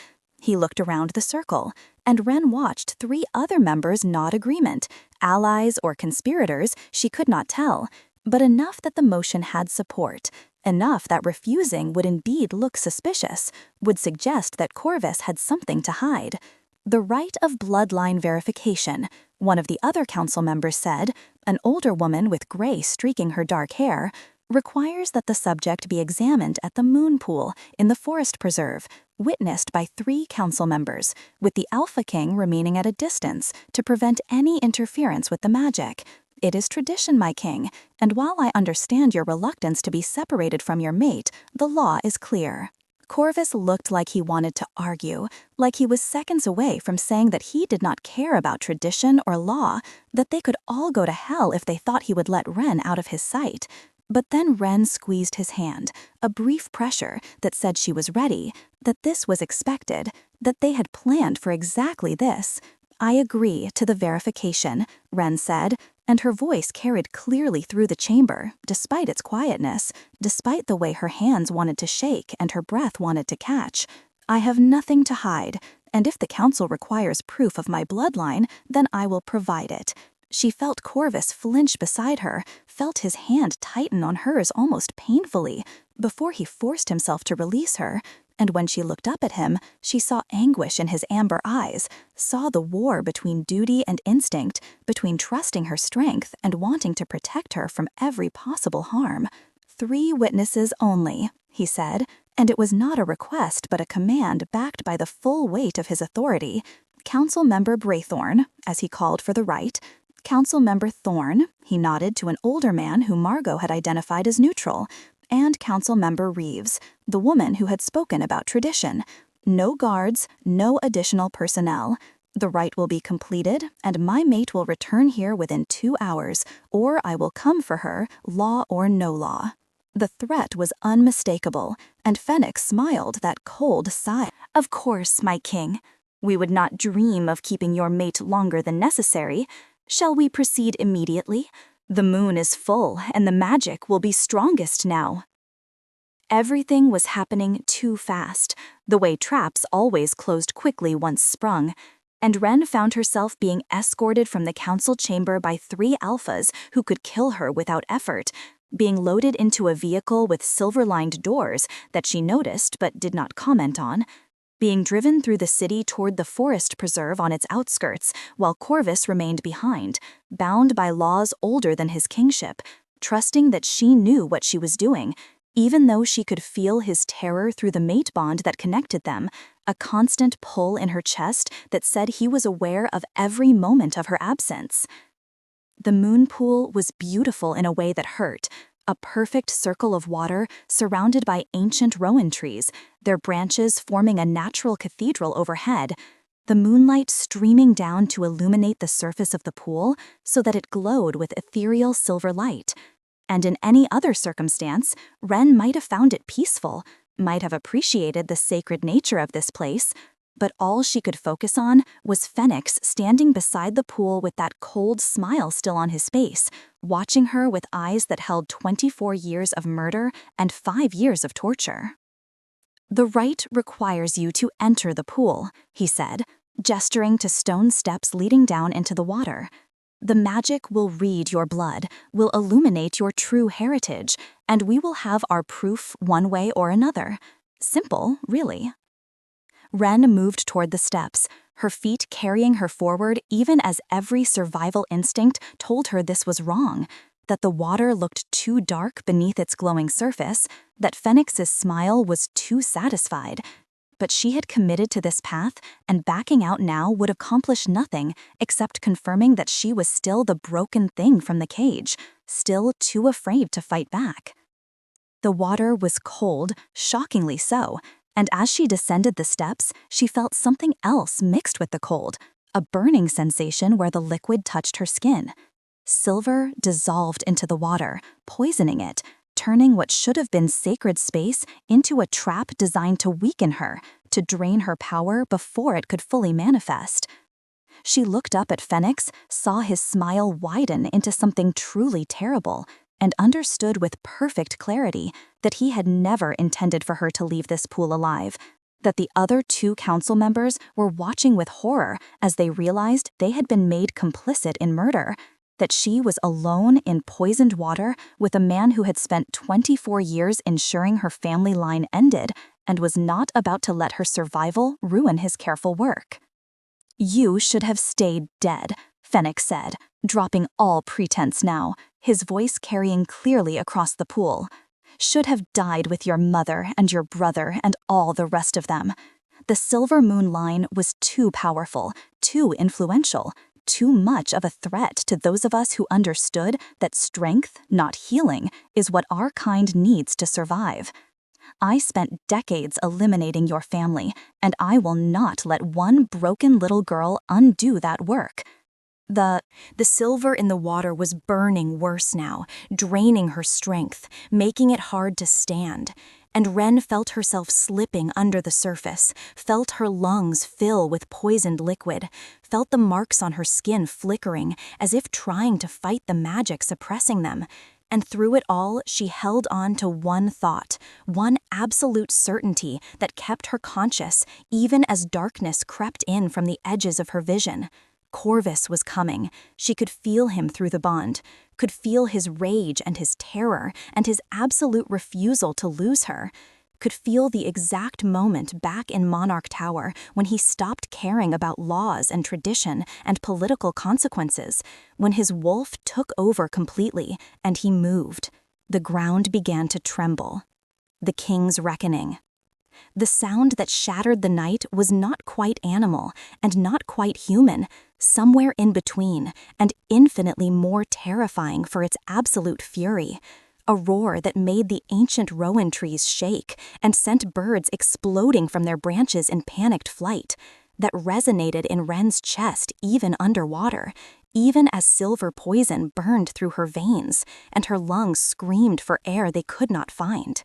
Speaker 1: He looked around the circle, and Wren watched 3 other members nod agreement, allies or conspirators, she could not tell, but enough that the motion had support, enough that refusing would indeed look suspicious, would suggest that Corvus had something to hide. "The right of bloodline verification," one of the other council members said, an older woman with gray streaking her dark hair, "requires that the subject be examined at the moon pool in the forest preserve, witnessed by 3 council members, with the Alpha King remaining at a distance to prevent any interference with the magic. It is tradition, my king, and while I understand your reluctance to be separated from your mate, the law is clear. Corvus looked like he wanted to argue, like he was seconds away from saying that he did not care about tradition or law, that they could all go to hell if they thought he would let Ren out of his sight. But then Ren squeezed his hand, a brief pressure that said she was ready, that this was expected, that they had planned for exactly this. I agree to the verification, Ren said, and her voice carried clearly through the chamber, despite its quietness, despite the way her hands wanted to shake and her breath wanted to catch. I have nothing to hide, and if the council requires proof of my bloodline, then I will provide it. She felt Corvus flinch beside her, felt his hand tighten on hers almost painfully, before he forced himself to release her. And when she looked up at him, she saw anguish in his amber eyes, saw the war between duty and instinct, between trusting her strength and wanting to protect her from every possible harm. 3 witnesses only, he said, and it was not a request but a command backed by the full weight of his authority. Council Member Braythorn, as he called for the right, Council Member Thorne, he nodded to an older man who Margot had identified as neutral, and Council Member Reeves, the woman who had spoken about tradition. No guards, no additional personnel. The rite will be completed, and my mate will return here within 2 hours, or I will come for her, law or no law. The threat was unmistakable, and Phoenix smiled that cold sigh. Of course, my king. We would not dream of keeping your mate longer than necessary. Shall we proceed immediately? The moon is full, and the magic will be strongest now. Everything was happening too fast, the way traps always closed quickly once sprung, and Ren found herself being escorted from the council chamber by 3 alphas who could kill her without effort, being loaded into a vehicle with silver-lined doors that she noticed but did not comment on, being driven through the city toward the forest preserve on its outskirts, while Corvus remained behind, bound by laws older than his kingship, trusting that she knew what she was doing, even though she could feel his terror through the mate bond that connected them, a constant pull in her chest that said he was aware of every moment of her absence. The moon pool was beautiful in a way that hurt, a perfect circle of water surrounded by ancient rowan trees, their branches forming a natural cathedral overhead, the moonlight streaming down to illuminate the surface of the pool so that it glowed with ethereal silver light. And in any other circumstance, Ren might have found it peaceful, might have appreciated the sacred nature of this place, but all she could focus on was Phoenix standing beside the pool with that cold smile still on his face, watching her with eyes that held 24 years of murder and 5 years of torture. The rite requires you to enter the pool, he said, gesturing to stone steps leading down into the water. The magic will read your blood, will illuminate your true heritage, and we will have our proof one way or another. Simple, really. Ren moved toward the steps, her feet carrying her forward even as every survival instinct told her this was wrong, that the water looked too dark beneath its glowing surface, that Phoenix's smile was too satisfied. But she had committed to this path, and backing out now would accomplish nothing except confirming that she was still the broken thing from the cage, still too afraid to fight back. The water was cold, shockingly so, and as she descended the steps, she felt something else mixed with the cold, a burning sensation where the liquid touched her skin. Silver dissolved into the water, poisoning it, turning what should have been sacred space into a trap designed to weaken her, to drain her power before it could fully manifest. She looked up at Phoenix, saw his smile widen into something truly terrible, and understood with perfect clarity that he had never intended for her to leave this pool alive, that the other 2 council members were watching with horror as they realized they had been made complicit in murder, that she was alone in poisoned water with a man who had spent 24 years ensuring her family line ended and was not about to let her survival ruin his careful work. You should have stayed dead, Phoenix said, dropping all pretense now, his voice carrying clearly across the pool. Should have died with your mother and your brother and all the rest of them. The silver moon line was too powerful, too influential, too much of a threat to those of us who understood that strength, not healing, is what our kind needs to survive. I spent decades eliminating your family, and I will not let one broken little girl undo that work." The silver in the water was burning worse now, draining her strength, making it hard to stand. And Ren felt herself slipping under the surface, felt her lungs fill with poisoned liquid, felt the marks on her skin flickering, as if trying to fight the magic suppressing them. And through it all, she held on to one thought, one absolute certainty that kept her conscious, even as darkness crept in from the edges of her vision. Corvus was coming. She could feel him through the bond, could feel his rage and his terror and his absolute refusal to lose her, could feel the exact moment back in Monarch Tower when he stopped caring about laws and tradition and political consequences, when his wolf took over completely and he moved. The ground began to tremble. The king's reckoning. The sound that shattered the night was not quite animal and not quite human, somewhere in between, and infinitely more terrifying for its absolute fury. A roar that made the ancient rowan trees shake and sent birds exploding from their branches in panicked flight, that resonated in Ren's chest even underwater, even as silver poison burned through her veins and her lungs screamed for air they could not find.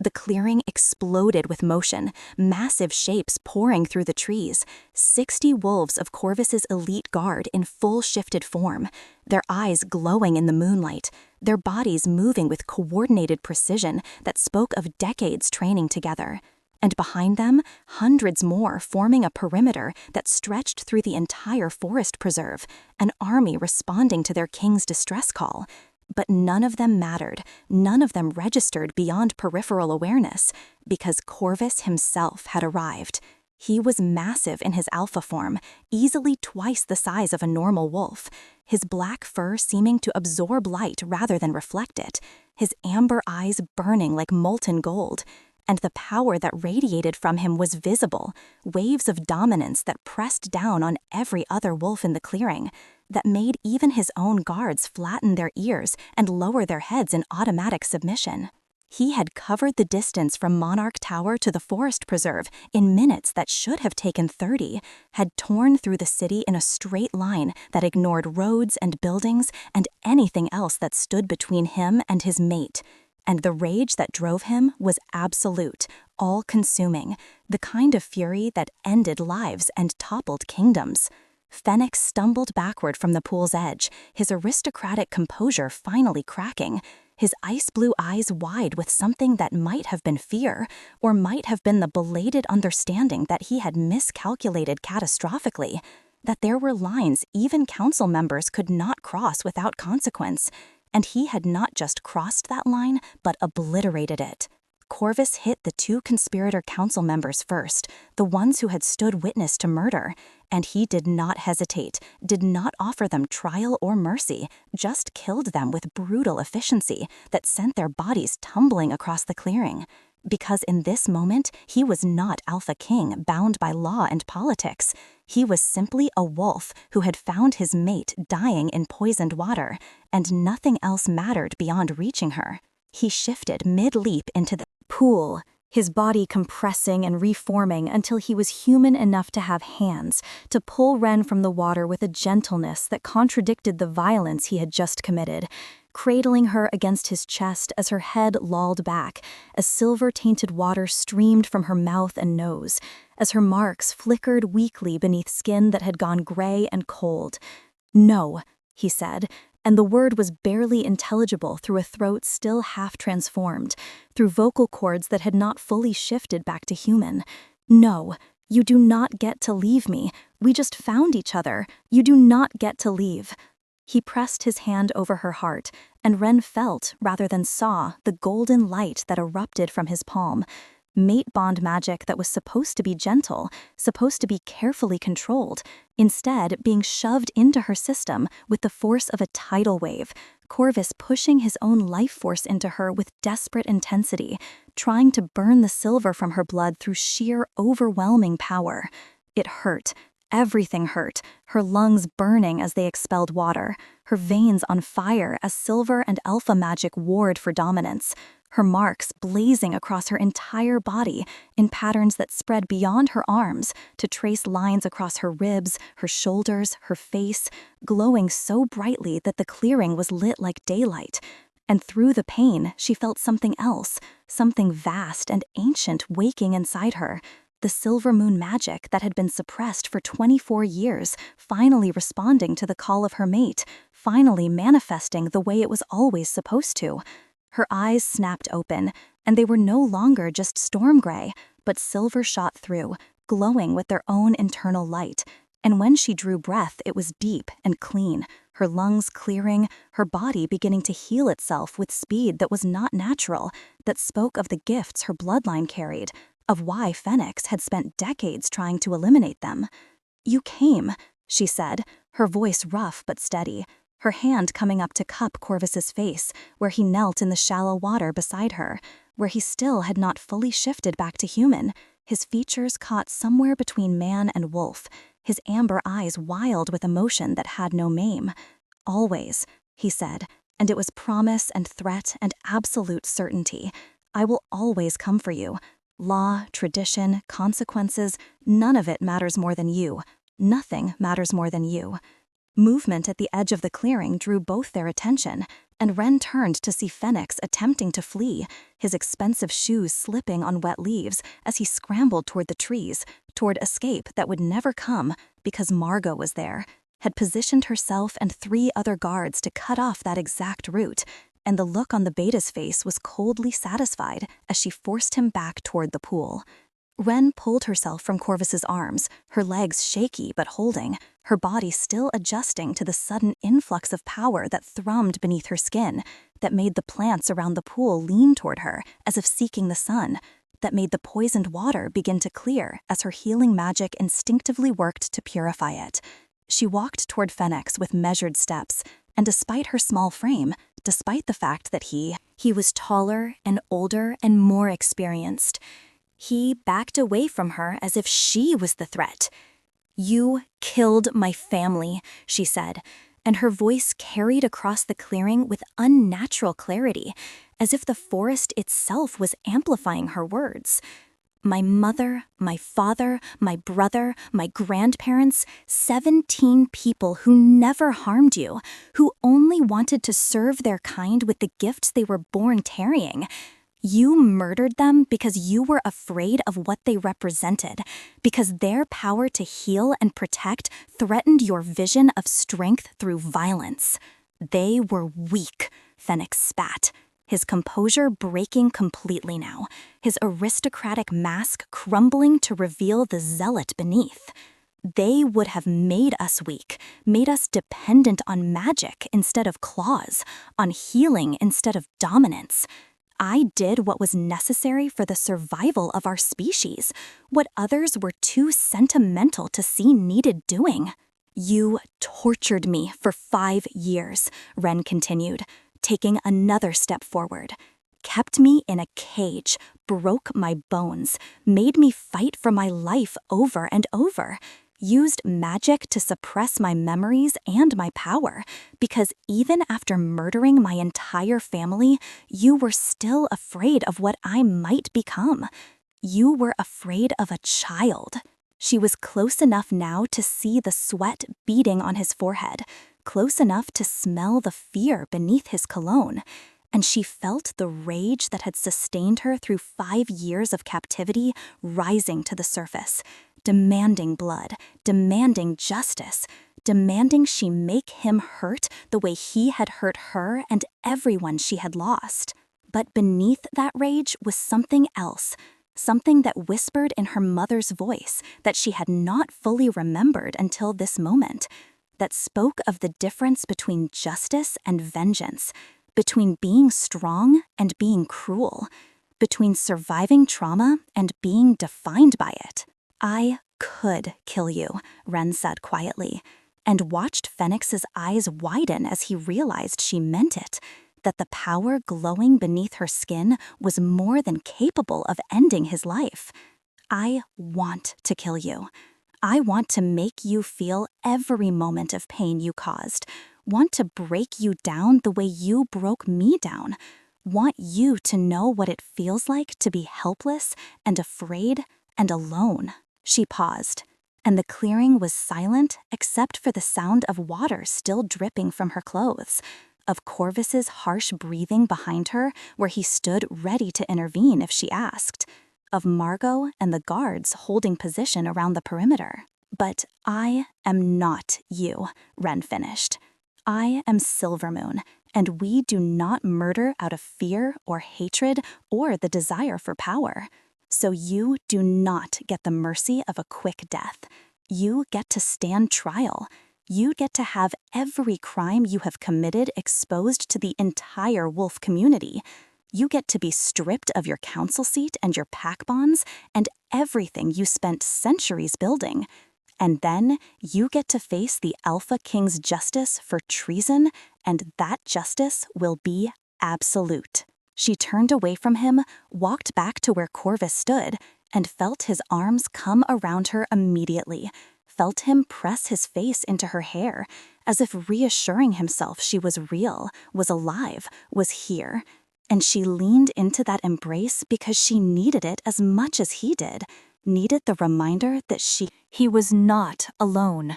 Speaker 1: The clearing exploded with motion, massive shapes pouring through the trees, 60 wolves of Corvus's elite guard in full shifted form, their eyes glowing in the moonlight, their bodies moving with coordinated precision that spoke of decades training together. And behind them, hundreds more forming a perimeter that stretched through the entire forest preserve, an army responding to their king's distress call. But none of them mattered, none of them registered beyond peripheral awareness, because Corvus himself had arrived. He was massive in his alpha form, easily twice the size of a normal wolf, his black fur seeming to absorb light rather than reflect it, his amber eyes burning like molten gold. And the power that radiated from him was visible, waves of dominance that pressed down on every other wolf in the clearing, that made even his own guards flatten their ears and lower their heads in automatic submission. He had covered the distance from Monarch Tower to the forest preserve in minutes that should have taken 30, had torn through the city in a straight line that ignored roads and buildings and anything else that stood between him and his mate. And the rage that drove him was absolute, all-consuming, the kind of fury that ended lives and toppled kingdoms. Fenix stumbled backward from the pool's edge, his aristocratic composure finally cracking, his ice-blue eyes wide with something that might have been fear, or might have been the belated understanding that he had miscalculated catastrophically, that there were lines even council members could not cross without consequence. And he had not just crossed that line, but obliterated it. Corvus hit the 2 conspirator council members first, the ones who had stood witness to murder, and he did not hesitate, did not offer them trial or mercy, just killed them with brutal efficiency that sent their bodies tumbling across the clearing. Because in this moment, he was not Alpha King bound by law and politics. He was simply a wolf who had found his mate dying in poisoned water, and nothing else mattered beyond reaching her. He shifted mid-leap into the pool, his body compressing and reforming until he was human enough to have hands, to pull Ren from the water with a gentleness that contradicted the violence he had just committed, cradling her against his chest as her head lolled back, as silver-tainted water streamed from her mouth and nose, as her marks flickered weakly beneath skin that had gone gray and cold. "No," he said, and the word was barely intelligible through a throat still half-transformed, through vocal cords that had not fully shifted back to human. "No, you do not get to leave me. We just found each other. You do not get to leave." He pressed his hand over her heart, and Ren felt, rather than saw, the golden light that erupted from his palm. Mate bond magic that was supposed to be gentle, supposed to be carefully controlled, instead being shoved into her system with the force of a tidal wave, Corvus pushing his own life force into her with desperate intensity, trying to burn the silver from her blood through sheer, overwhelming power. It hurt, Everything hurt, her lungs burning as they expelled water, her veins on fire as silver and alpha magic warred for dominance, her marks blazing across her entire body in patterns that spread beyond her arms to trace lines across her ribs, her shoulders, her face, glowing so brightly that the clearing was lit like daylight. And through the pain, she felt something else, something vast and ancient waking inside her. The silver moon magic that had been suppressed for 24 years, finally responding to the call of her mate, finally manifesting the way it was always supposed to. Her eyes snapped open, and they were no longer just storm gray, but silver shot through, glowing with their own internal light. And when she drew breath, it was deep and clean, her lungs clearing, her body beginning to heal itself with speed that was not natural, that spoke of the gifts her bloodline carried, of why Phoenix had spent decades trying to eliminate them. "You came," she said, her voice rough but steady, her hand coming up to cup Corvus's face, where he knelt in the shallow water beside her, where he still had not fully shifted back to human, his features caught somewhere between man and wolf, his amber eyes wild with emotion that had no name. "Always," he said, and it was promise and threat and absolute certainty. "I will always come for you. Law, tradition, consequences, none of it matters more than you. Nothing matters more than you." Movement at the edge of the clearing drew both their attention, and Ren turned to see Phoenix attempting to flee, his expensive shoes slipping on wet leaves as he scrambled toward the trees, toward escape that would never come because Margot was there, had positioned herself and 3 other guards to cut off that exact route, and the look on the beta's face was coldly satisfied as she forced him back toward the pool. Ren pulled herself from Corvus's arms, her legs shaky but holding, her body still adjusting to the sudden influx of power that thrummed beneath her skin, that made the plants around the pool lean toward her as if seeking the sun, that made the poisoned water begin to clear as her healing magic instinctively worked to purify it. She walked toward Phoenix with measured steps, and despite her small frame, despite the fact that he was taller and older and more experienced, he backed away from her as if she was the threat. "You killed my family," she said, and her voice carried across the clearing with unnatural clarity, as if the forest itself was amplifying her words. "My mother, my father, my brother, my grandparents, 17 people who never harmed you, who only wanted to serve their kind with the gifts they were born carrying. You murdered them because you were afraid of what they represented, because their power to heal and protect threatened your vision of strength through violence. They were weak," Phoenix spat, his composure breaking completely now, his aristocratic mask crumbling to reveal the zealot beneath. "They would have made us weak, made us dependent on magic instead of claws, on healing instead of dominance. I did what was necessary for the survival of our species, what others were too sentimental to see needed doing." "You tortured me for 5 years, Ren continued, taking another step forward. "Kept me in a cage, broke my bones, made me fight for my life over and over. Used magic to suppress my memories and my power, because even after murdering my entire family, you were still afraid of what I might become. You were afraid of a child." She was close enough now to see the sweat beading on his forehead, close enough to smell the fear beneath his cologne, and she felt the rage that had sustained her through 5 years of captivity rising to the surface, demanding blood, demanding justice, demanding she make him hurt the way he had hurt her and everyone she had lost. But beneath that rage was something else, something that whispered in her mother's voice that she had not fully remembered until this moment, that spoke of the difference between justice and vengeance, between being strong and being cruel, between surviving trauma and being defined by it. "I could kill you," Ren said quietly, and watched Phoenix's eyes widen as he realized she meant it, that the power glowing beneath her skin was more than capable of ending his life. "I want to kill you. I want to make you feel every moment of pain you caused, want to break you down the way you broke me down, want you to know what it feels like to be helpless and afraid and alone." She paused, and the clearing was silent except for the sound of water still dripping from her clothes, of Corvus's harsh breathing behind her where he stood ready to intervene if she asked, of Margot and the guards holding position around the perimeter. "But I am not you," Wren finished. "I am Silvermoon, and we do not murder out of fear or hatred or the desire for power. So you do not get the mercy of a quick death. You get to stand trial. You get to have every crime you have committed exposed to the entire wolf community. You get to be stripped of your council seat and your pack bonds and everything you spent centuries building. And then you get to face the Alpha King's justice for treason, and that justice will be absolute." She turned away from him, walked back to where Corvus stood, and felt his arms come around her immediately, felt him press his face into her hair, as if reassuring himself she was real, was alive, was here. And she leaned into that embrace because she needed it as much as he did, needed the reminder that he was not alone,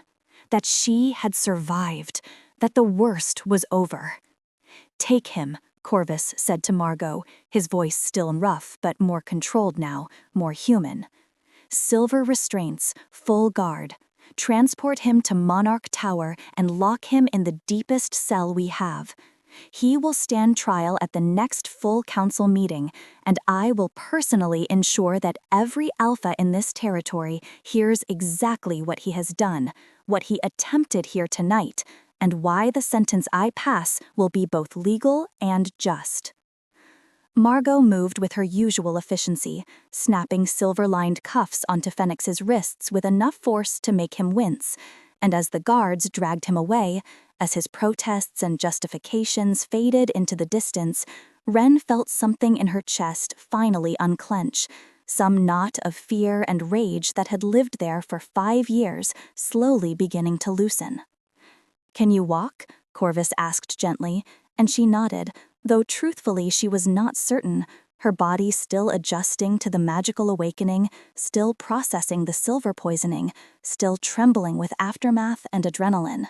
Speaker 1: that she had survived, that the worst was over. "Take him," Corvus said to Margot, his voice still rough but more controlled now, more human. "Silver restraints, full guard. Transport him to Monarch Tower and lock him in the deepest cell we have. He will stand trial at the next full council meeting, and I will personally ensure that every alpha in this territory hears exactly what he has done, what he attempted here tonight, and why the sentence I pass will be both legal and just." Margot moved with her usual efficiency, snapping silver-lined cuffs onto Phoenix's wrists with enough force to make him wince, and as the guards dragged him away, as his protests and justifications faded into the distance, Wren felt something in her chest finally unclench, some knot of fear and rage that had lived there for 5 years slowly beginning to loosen. "Can you walk?" Corvus asked gently, and she nodded, though truthfully she was not certain, her body still adjusting to the magical awakening, still processing the silver poisoning, still trembling with aftermath and adrenaline.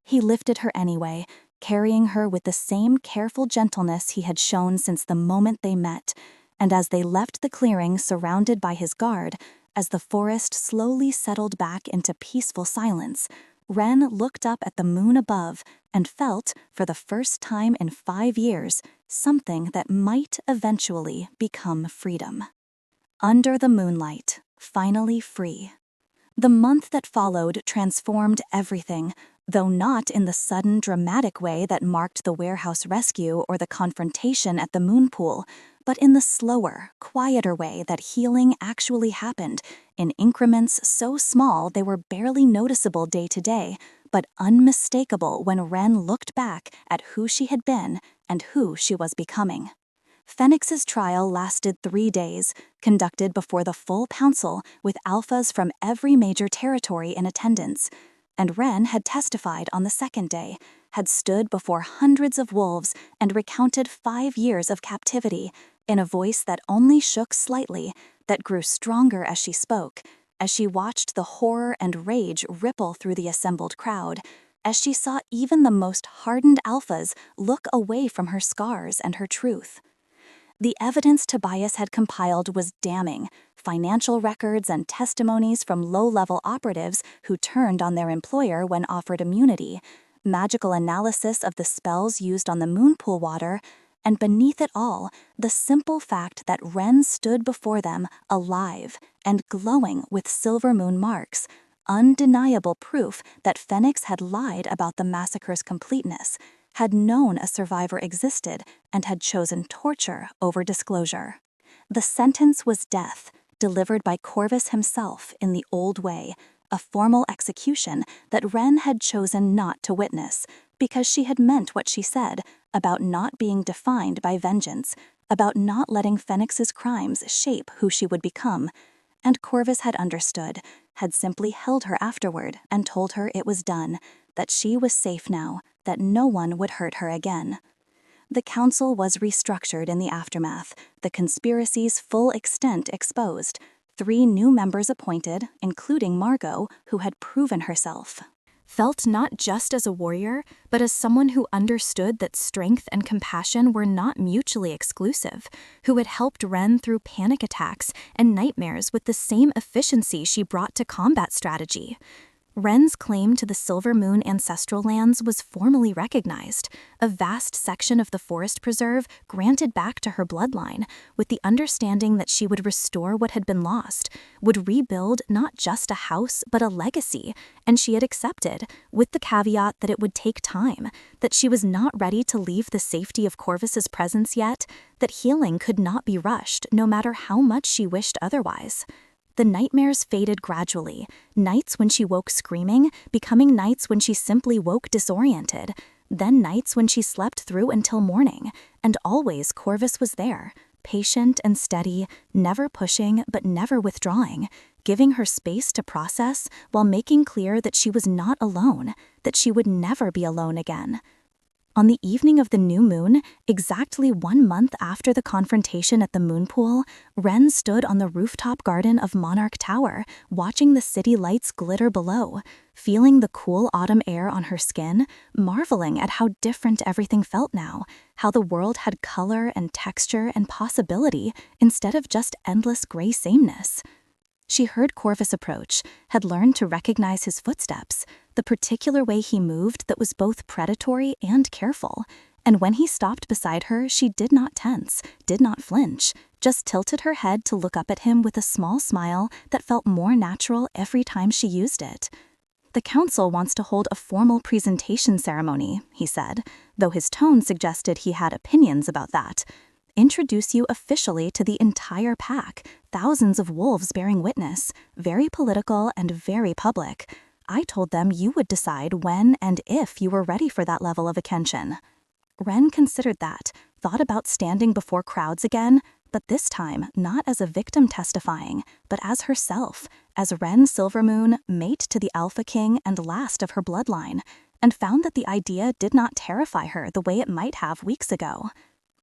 Speaker 1: He lifted her anyway, carrying her with the same careful gentleness he had shown since the moment they met, and as they left the clearing surrounded by his guard, as the forest slowly settled back into peaceful silence, Wren looked up at the moon above and felt, for the first time in 5 years, something that might eventually become freedom. Under the moonlight, finally free. The month that followed transformed everything, though not in the sudden dramatic way that marked the warehouse rescue or the confrontation at the moon pool, but in the slower, quieter way that healing actually happened, in increments so small they were barely noticeable day to day, but unmistakable when Wren looked back at who she had been and who she was becoming. Phoenix's trial lasted 3 days, conducted before the full council with alphas from every major territory in attendance, and Wren had testified on the second day, had stood before hundreds of wolves and recounted 5 years of captivity in a voice that only shook slightly, that grew stronger as she spoke, as she watched the horror and rage ripple through the assembled crowd, as she saw even the most hardened alphas look away from her scars and her truth. The evidence Tobias had compiled was damning, financial records and testimonies from low-level operatives who turned on their employer when offered immunity, magical analysis of the spells used on the moonpool water, and beneath it all, the simple fact that Wren stood before them alive and glowing with silver moon marks, undeniable proof that Phoenix had lied about the massacre's completeness, had known a survivor existed, and had chosen torture over disclosure. The sentence was death, delivered by Corvus himself in the old way, a formal execution that Wren had chosen not to witness, because she had meant what she said about not being defined by vengeance, about not letting Phoenix's crimes shape who she would become. And Corvus had understood, had simply held her afterward and told her it was done, that she was safe now, that no one would hurt her again. The council was restructured in the aftermath, the conspiracy's full extent exposed, 3 new members appointed, including Margot, who had proven herself. Felt not just as a warrior, but as someone who understood that strength and compassion were not mutually exclusive, who had helped Ren through panic attacks and nightmares with the same efficiency she brought to combat strategy. Ren's claim to the Silver Moon ancestral lands was formally recognized, a vast section of the forest preserve granted back to her bloodline, with the understanding that she would restore what had been lost, would rebuild not just a house but a legacy, and she had accepted, with the caveat that it would take time, that she was not ready to leave the safety of Corvus's presence yet, that healing could not be rushed no matter how much she wished otherwise. The nightmares faded gradually, nights when she woke screaming, becoming nights when she simply woke disoriented, then nights when she slept through until morning, and always Corvus was there, patient and steady, never pushing but never withdrawing, giving her space to process while making clear that she was not alone, that she would never be alone again. On the evening of the new moon, exactly 1 month after the confrontation at the moon pool, Ren stood on the rooftop garden of Monarch Tower, watching the city lights glitter below, feeling the cool autumn air on her skin, marveling at how different everything felt now, how the world had color and texture and possibility instead of just endless gray sameness. She heard Corvus approach, had learned to recognize his footsteps, the particular way he moved that was both predatory and careful, and when he stopped beside her, she did not tense, did not flinch, just tilted her head to look up at him with a small smile that felt more natural every time she used it. "The council wants to hold a formal presentation ceremony," he said, though his tone suggested he had opinions about that. "Introduce you officially to the entire pack, thousands of wolves bearing witness, very political and very public. I told them you would decide when and if you were ready for that level of attention." Ren considered that, thought about standing before crowds again, but this time not as a victim testifying, but as herself, as Ren Silvermoon, mate to the Alpha King and last of her bloodline, and found that the idea did not terrify her the way it might have weeks ago.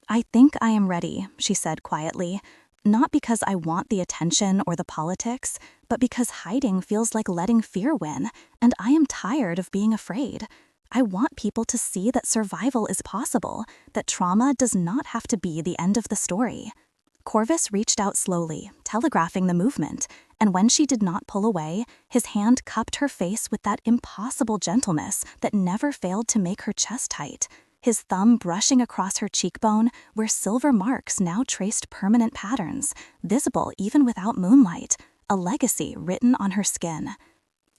Speaker 1: "I think I am ready," she said quietly, "not because I want the attention or the politics, but because hiding feels like letting fear win, and I am tired of being afraid. I want people to see that survival is possible, that trauma does not have to be the end of the story." Corvus reached out slowly, telegraphing the movement, and when she did not pull away, his hand cupped her face with that impossible gentleness that never failed to make her chest tight, his thumb brushing across her cheekbone where silver marks now traced permanent patterns, visible even without moonlight, a legacy written on her skin.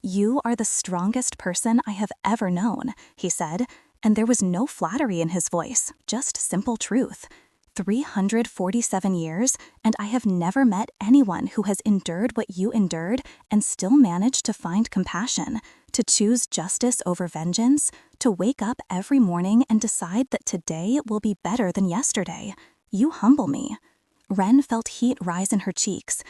Speaker 1: "You are the strongest person I have ever known," he said, and there was no flattery in his voice, just simple truth. 347 years, and I have never met anyone who has endured what you endured and still managed to find compassion, to choose justice over vengeance, to wake up every morning and decide that today will be better than yesterday. You humble me." Ren felt heat rise in her cheeks,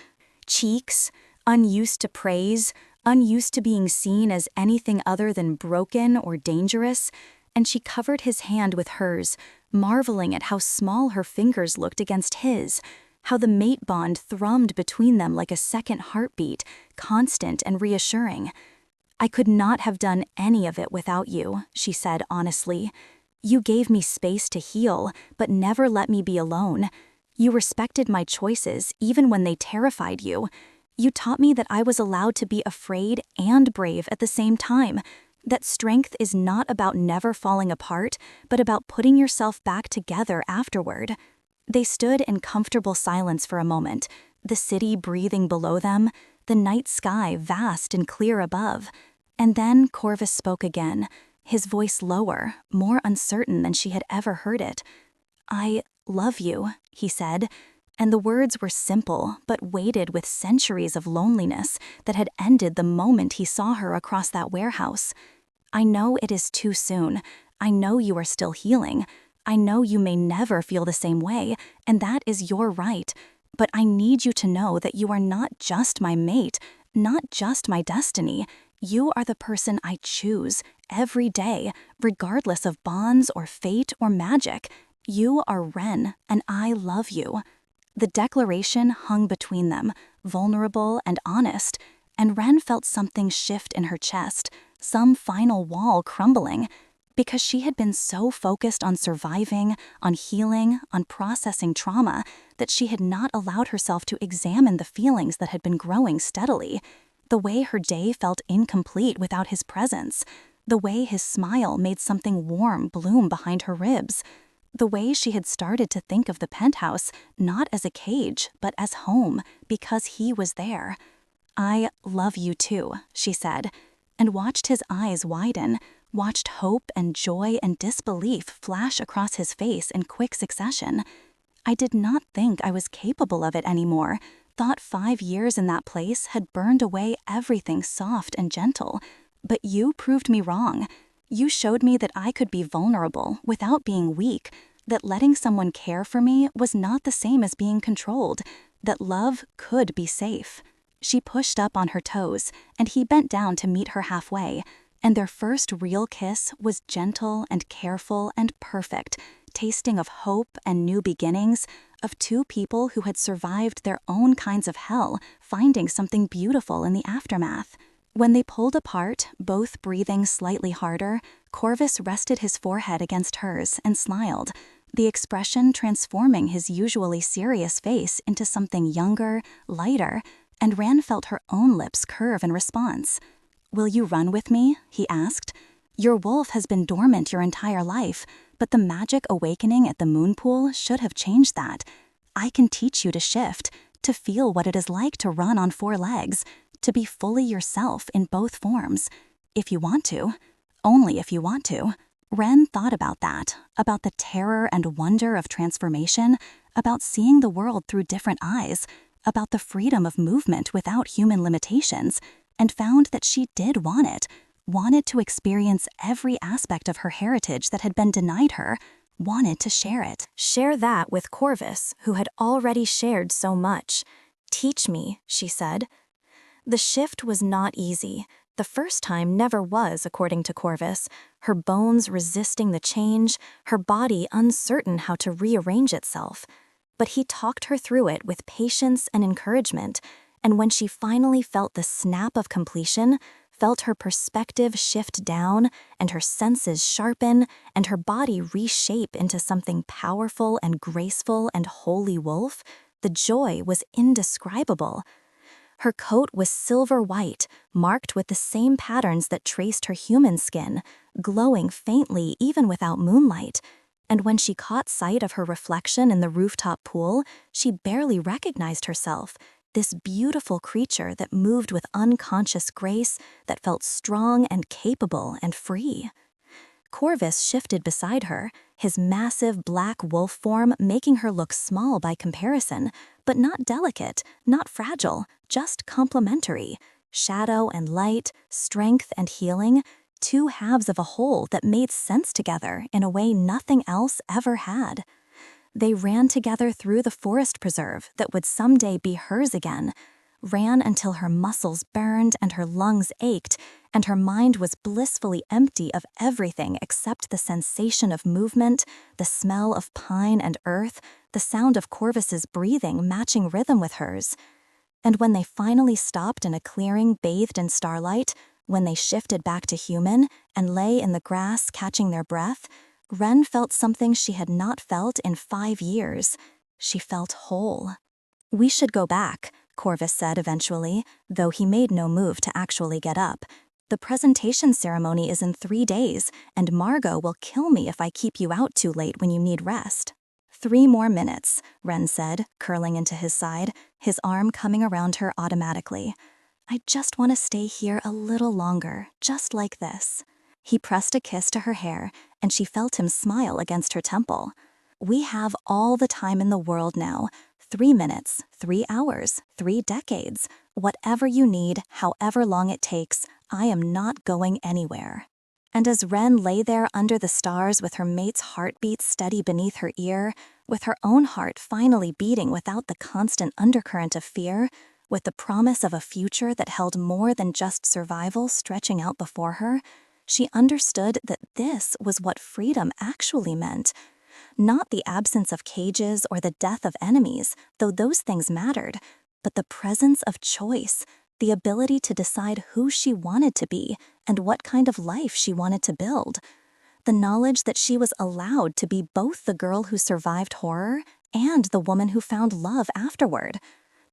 Speaker 1: unused to praise, unused to being seen as anything other than broken or dangerous, and she covered his hand with hers, marveling at how small her fingers looked against his, how the mate bond thrummed between them like a second heartbeat, constant and reassuring. "I could not have done any of it without you," she said honestly. "You gave me space to heal, but never let me be alone. You respected my choices even when they terrified you. You taught me that I was allowed to be afraid and brave at the same time, that strength is not about never falling apart, but about putting yourself back together afterward." They stood in comfortable silence for a moment, the city breathing below them, the night sky vast and clear above. And then Corvus spoke again, his voice lower, more uncertain than she had ever heard it. "I love you," he said, and the words were simple but weighted with centuries of loneliness that had ended the moment he saw her across that warehouse. "I know it is too soon. I know you are still healing. I know you may never feel the same way, and that is your right. But I need you to know that you are not just my mate, not just my destiny. You are the person I choose every day, regardless of bonds or fate or magic. You are Ren, and I love you." The declaration hung between them, vulnerable and honest, and Ren felt something shift in her chest, some final wall crumbling. Because she had been so focused on surviving, on healing, on processing trauma, that she had not allowed herself to examine the feelings that had been growing steadily. The way her day felt incomplete without his presence. The way his smile made something warm bloom behind her ribs. The way she had started to think of the penthouse not as a cage, but as home, because he was there. "I love you too," she said, and watched his eyes widen, watched hope and joy and disbelief flash across his face in quick succession. "I did not think I was capable of it anymore, thought 5 years in that place had burned away everything soft and gentle. But you proved me wrong. You showed me that I could be vulnerable without being weak, that letting someone care for me was not the same as being controlled, that love could be safe." She pushed up on her toes, and he bent down to meet her halfway, and their first real kiss was gentle and careful and perfect, tasting of hope and new beginnings, of two people who had survived their own kinds of hell, finding something beautiful in the aftermath. When they pulled apart, both breathing slightly harder, Corvus rested his forehead against hers and smiled, the expression transforming his usually serious face into something younger, lighter, and Ran felt her own lips curve in response. "Will you run with me?" he asked. "Your wolf has been dormant your entire life, but the magic awakening at the moon pool should have changed that. I can teach you to shift, to feel what it is like to run on 4 legs, to be fully yourself in both forms. If you want to. Only if you want to." Ren thought about that, about the terror and wonder of transformation, about seeing the world through different eyes, about the freedom of movement without human limitations, and found that she did want it, wanted to experience every aspect of her heritage that had been denied her, wanted to share it. Share that with Corvus, who had already shared so much. "Teach me," she said. The shift was not easy. The first time never was, according to Corvus, her bones resisting the change, her body uncertain how to rearrange itself. But he talked her through it with patience and encouragement, and when she finally felt the snap of completion, felt her perspective shift down and her senses sharpen and her body reshape into something powerful and graceful and wholly wolf, the joy was indescribable. Her coat was silver white, marked with the same patterns that traced her human skin, glowing faintly even without moonlight. And when she caught sight of her reflection in the rooftop pool, she barely recognized herself, this beautiful creature that moved with unconscious grace, that felt strong and capable and free. Corvus shifted beside her, his massive black wolf form making her look small by comparison, but not delicate, not fragile, just complementary. Shadow and light, strength and healing, 2 halves of a whole that made sense together in a way nothing else ever had. They ran together through the forest preserve that would someday be hers again, ran until her muscles burned and her lungs ached, and her mind was blissfully empty of everything except the sensation of movement, the smell of pine and earth, the sound of Corvus's breathing matching rhythm with hers. And when they finally stopped in a clearing bathed in starlight, when they shifted back to human and lay in the grass catching their breath, Ren felt something she had not felt in 5 years. She felt whole. "We should go back," Corvus said eventually, though he made no move to actually get up. "The presentation ceremony is in 3 days, and Margot will kill me if I keep you out too late when you need rest." 3 more minutes, Ren said, curling into his side, his arm coming around her automatically. "I just want to stay here a little longer, just like this." He pressed a kiss to her hair, and she felt him smile against her temple. "We have all the time in the world now. 3 minutes, 3 hours, 3 decades. Whatever you need, however long it takes, I am not going anywhere." And as Ren lay there under the stars with her mate's heartbeat steady beneath her ear, with her own heart finally beating without the constant undercurrent of fear, With the promise of a future that held more than just survival stretching out before her, she understood that this was what freedom actually meant. Not the absence of cages or the death of enemies, though those things mattered, but the presence of choice, the ability to decide who she wanted to be and what kind of life she wanted to build. The knowledge that she was allowed to be both the girl who survived horror and the woman who found love afterward.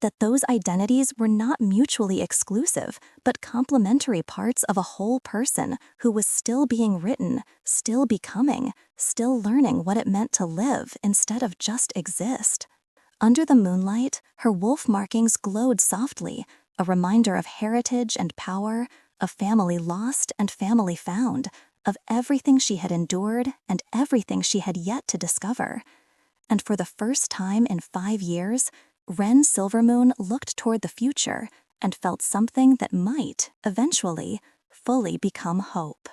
Speaker 1: That those identities were not mutually exclusive, but complementary parts of a whole person who was still being written, still becoming, still learning what it meant to live instead of just exist. Under the moonlight, her wolf markings glowed softly, a reminder of heritage and power, of family lost and family found, of everything she had endured and everything she had yet to discover. And for the first time in 5 years, Wren Silvermoon looked toward the future and felt something that might, eventually, fully become hope.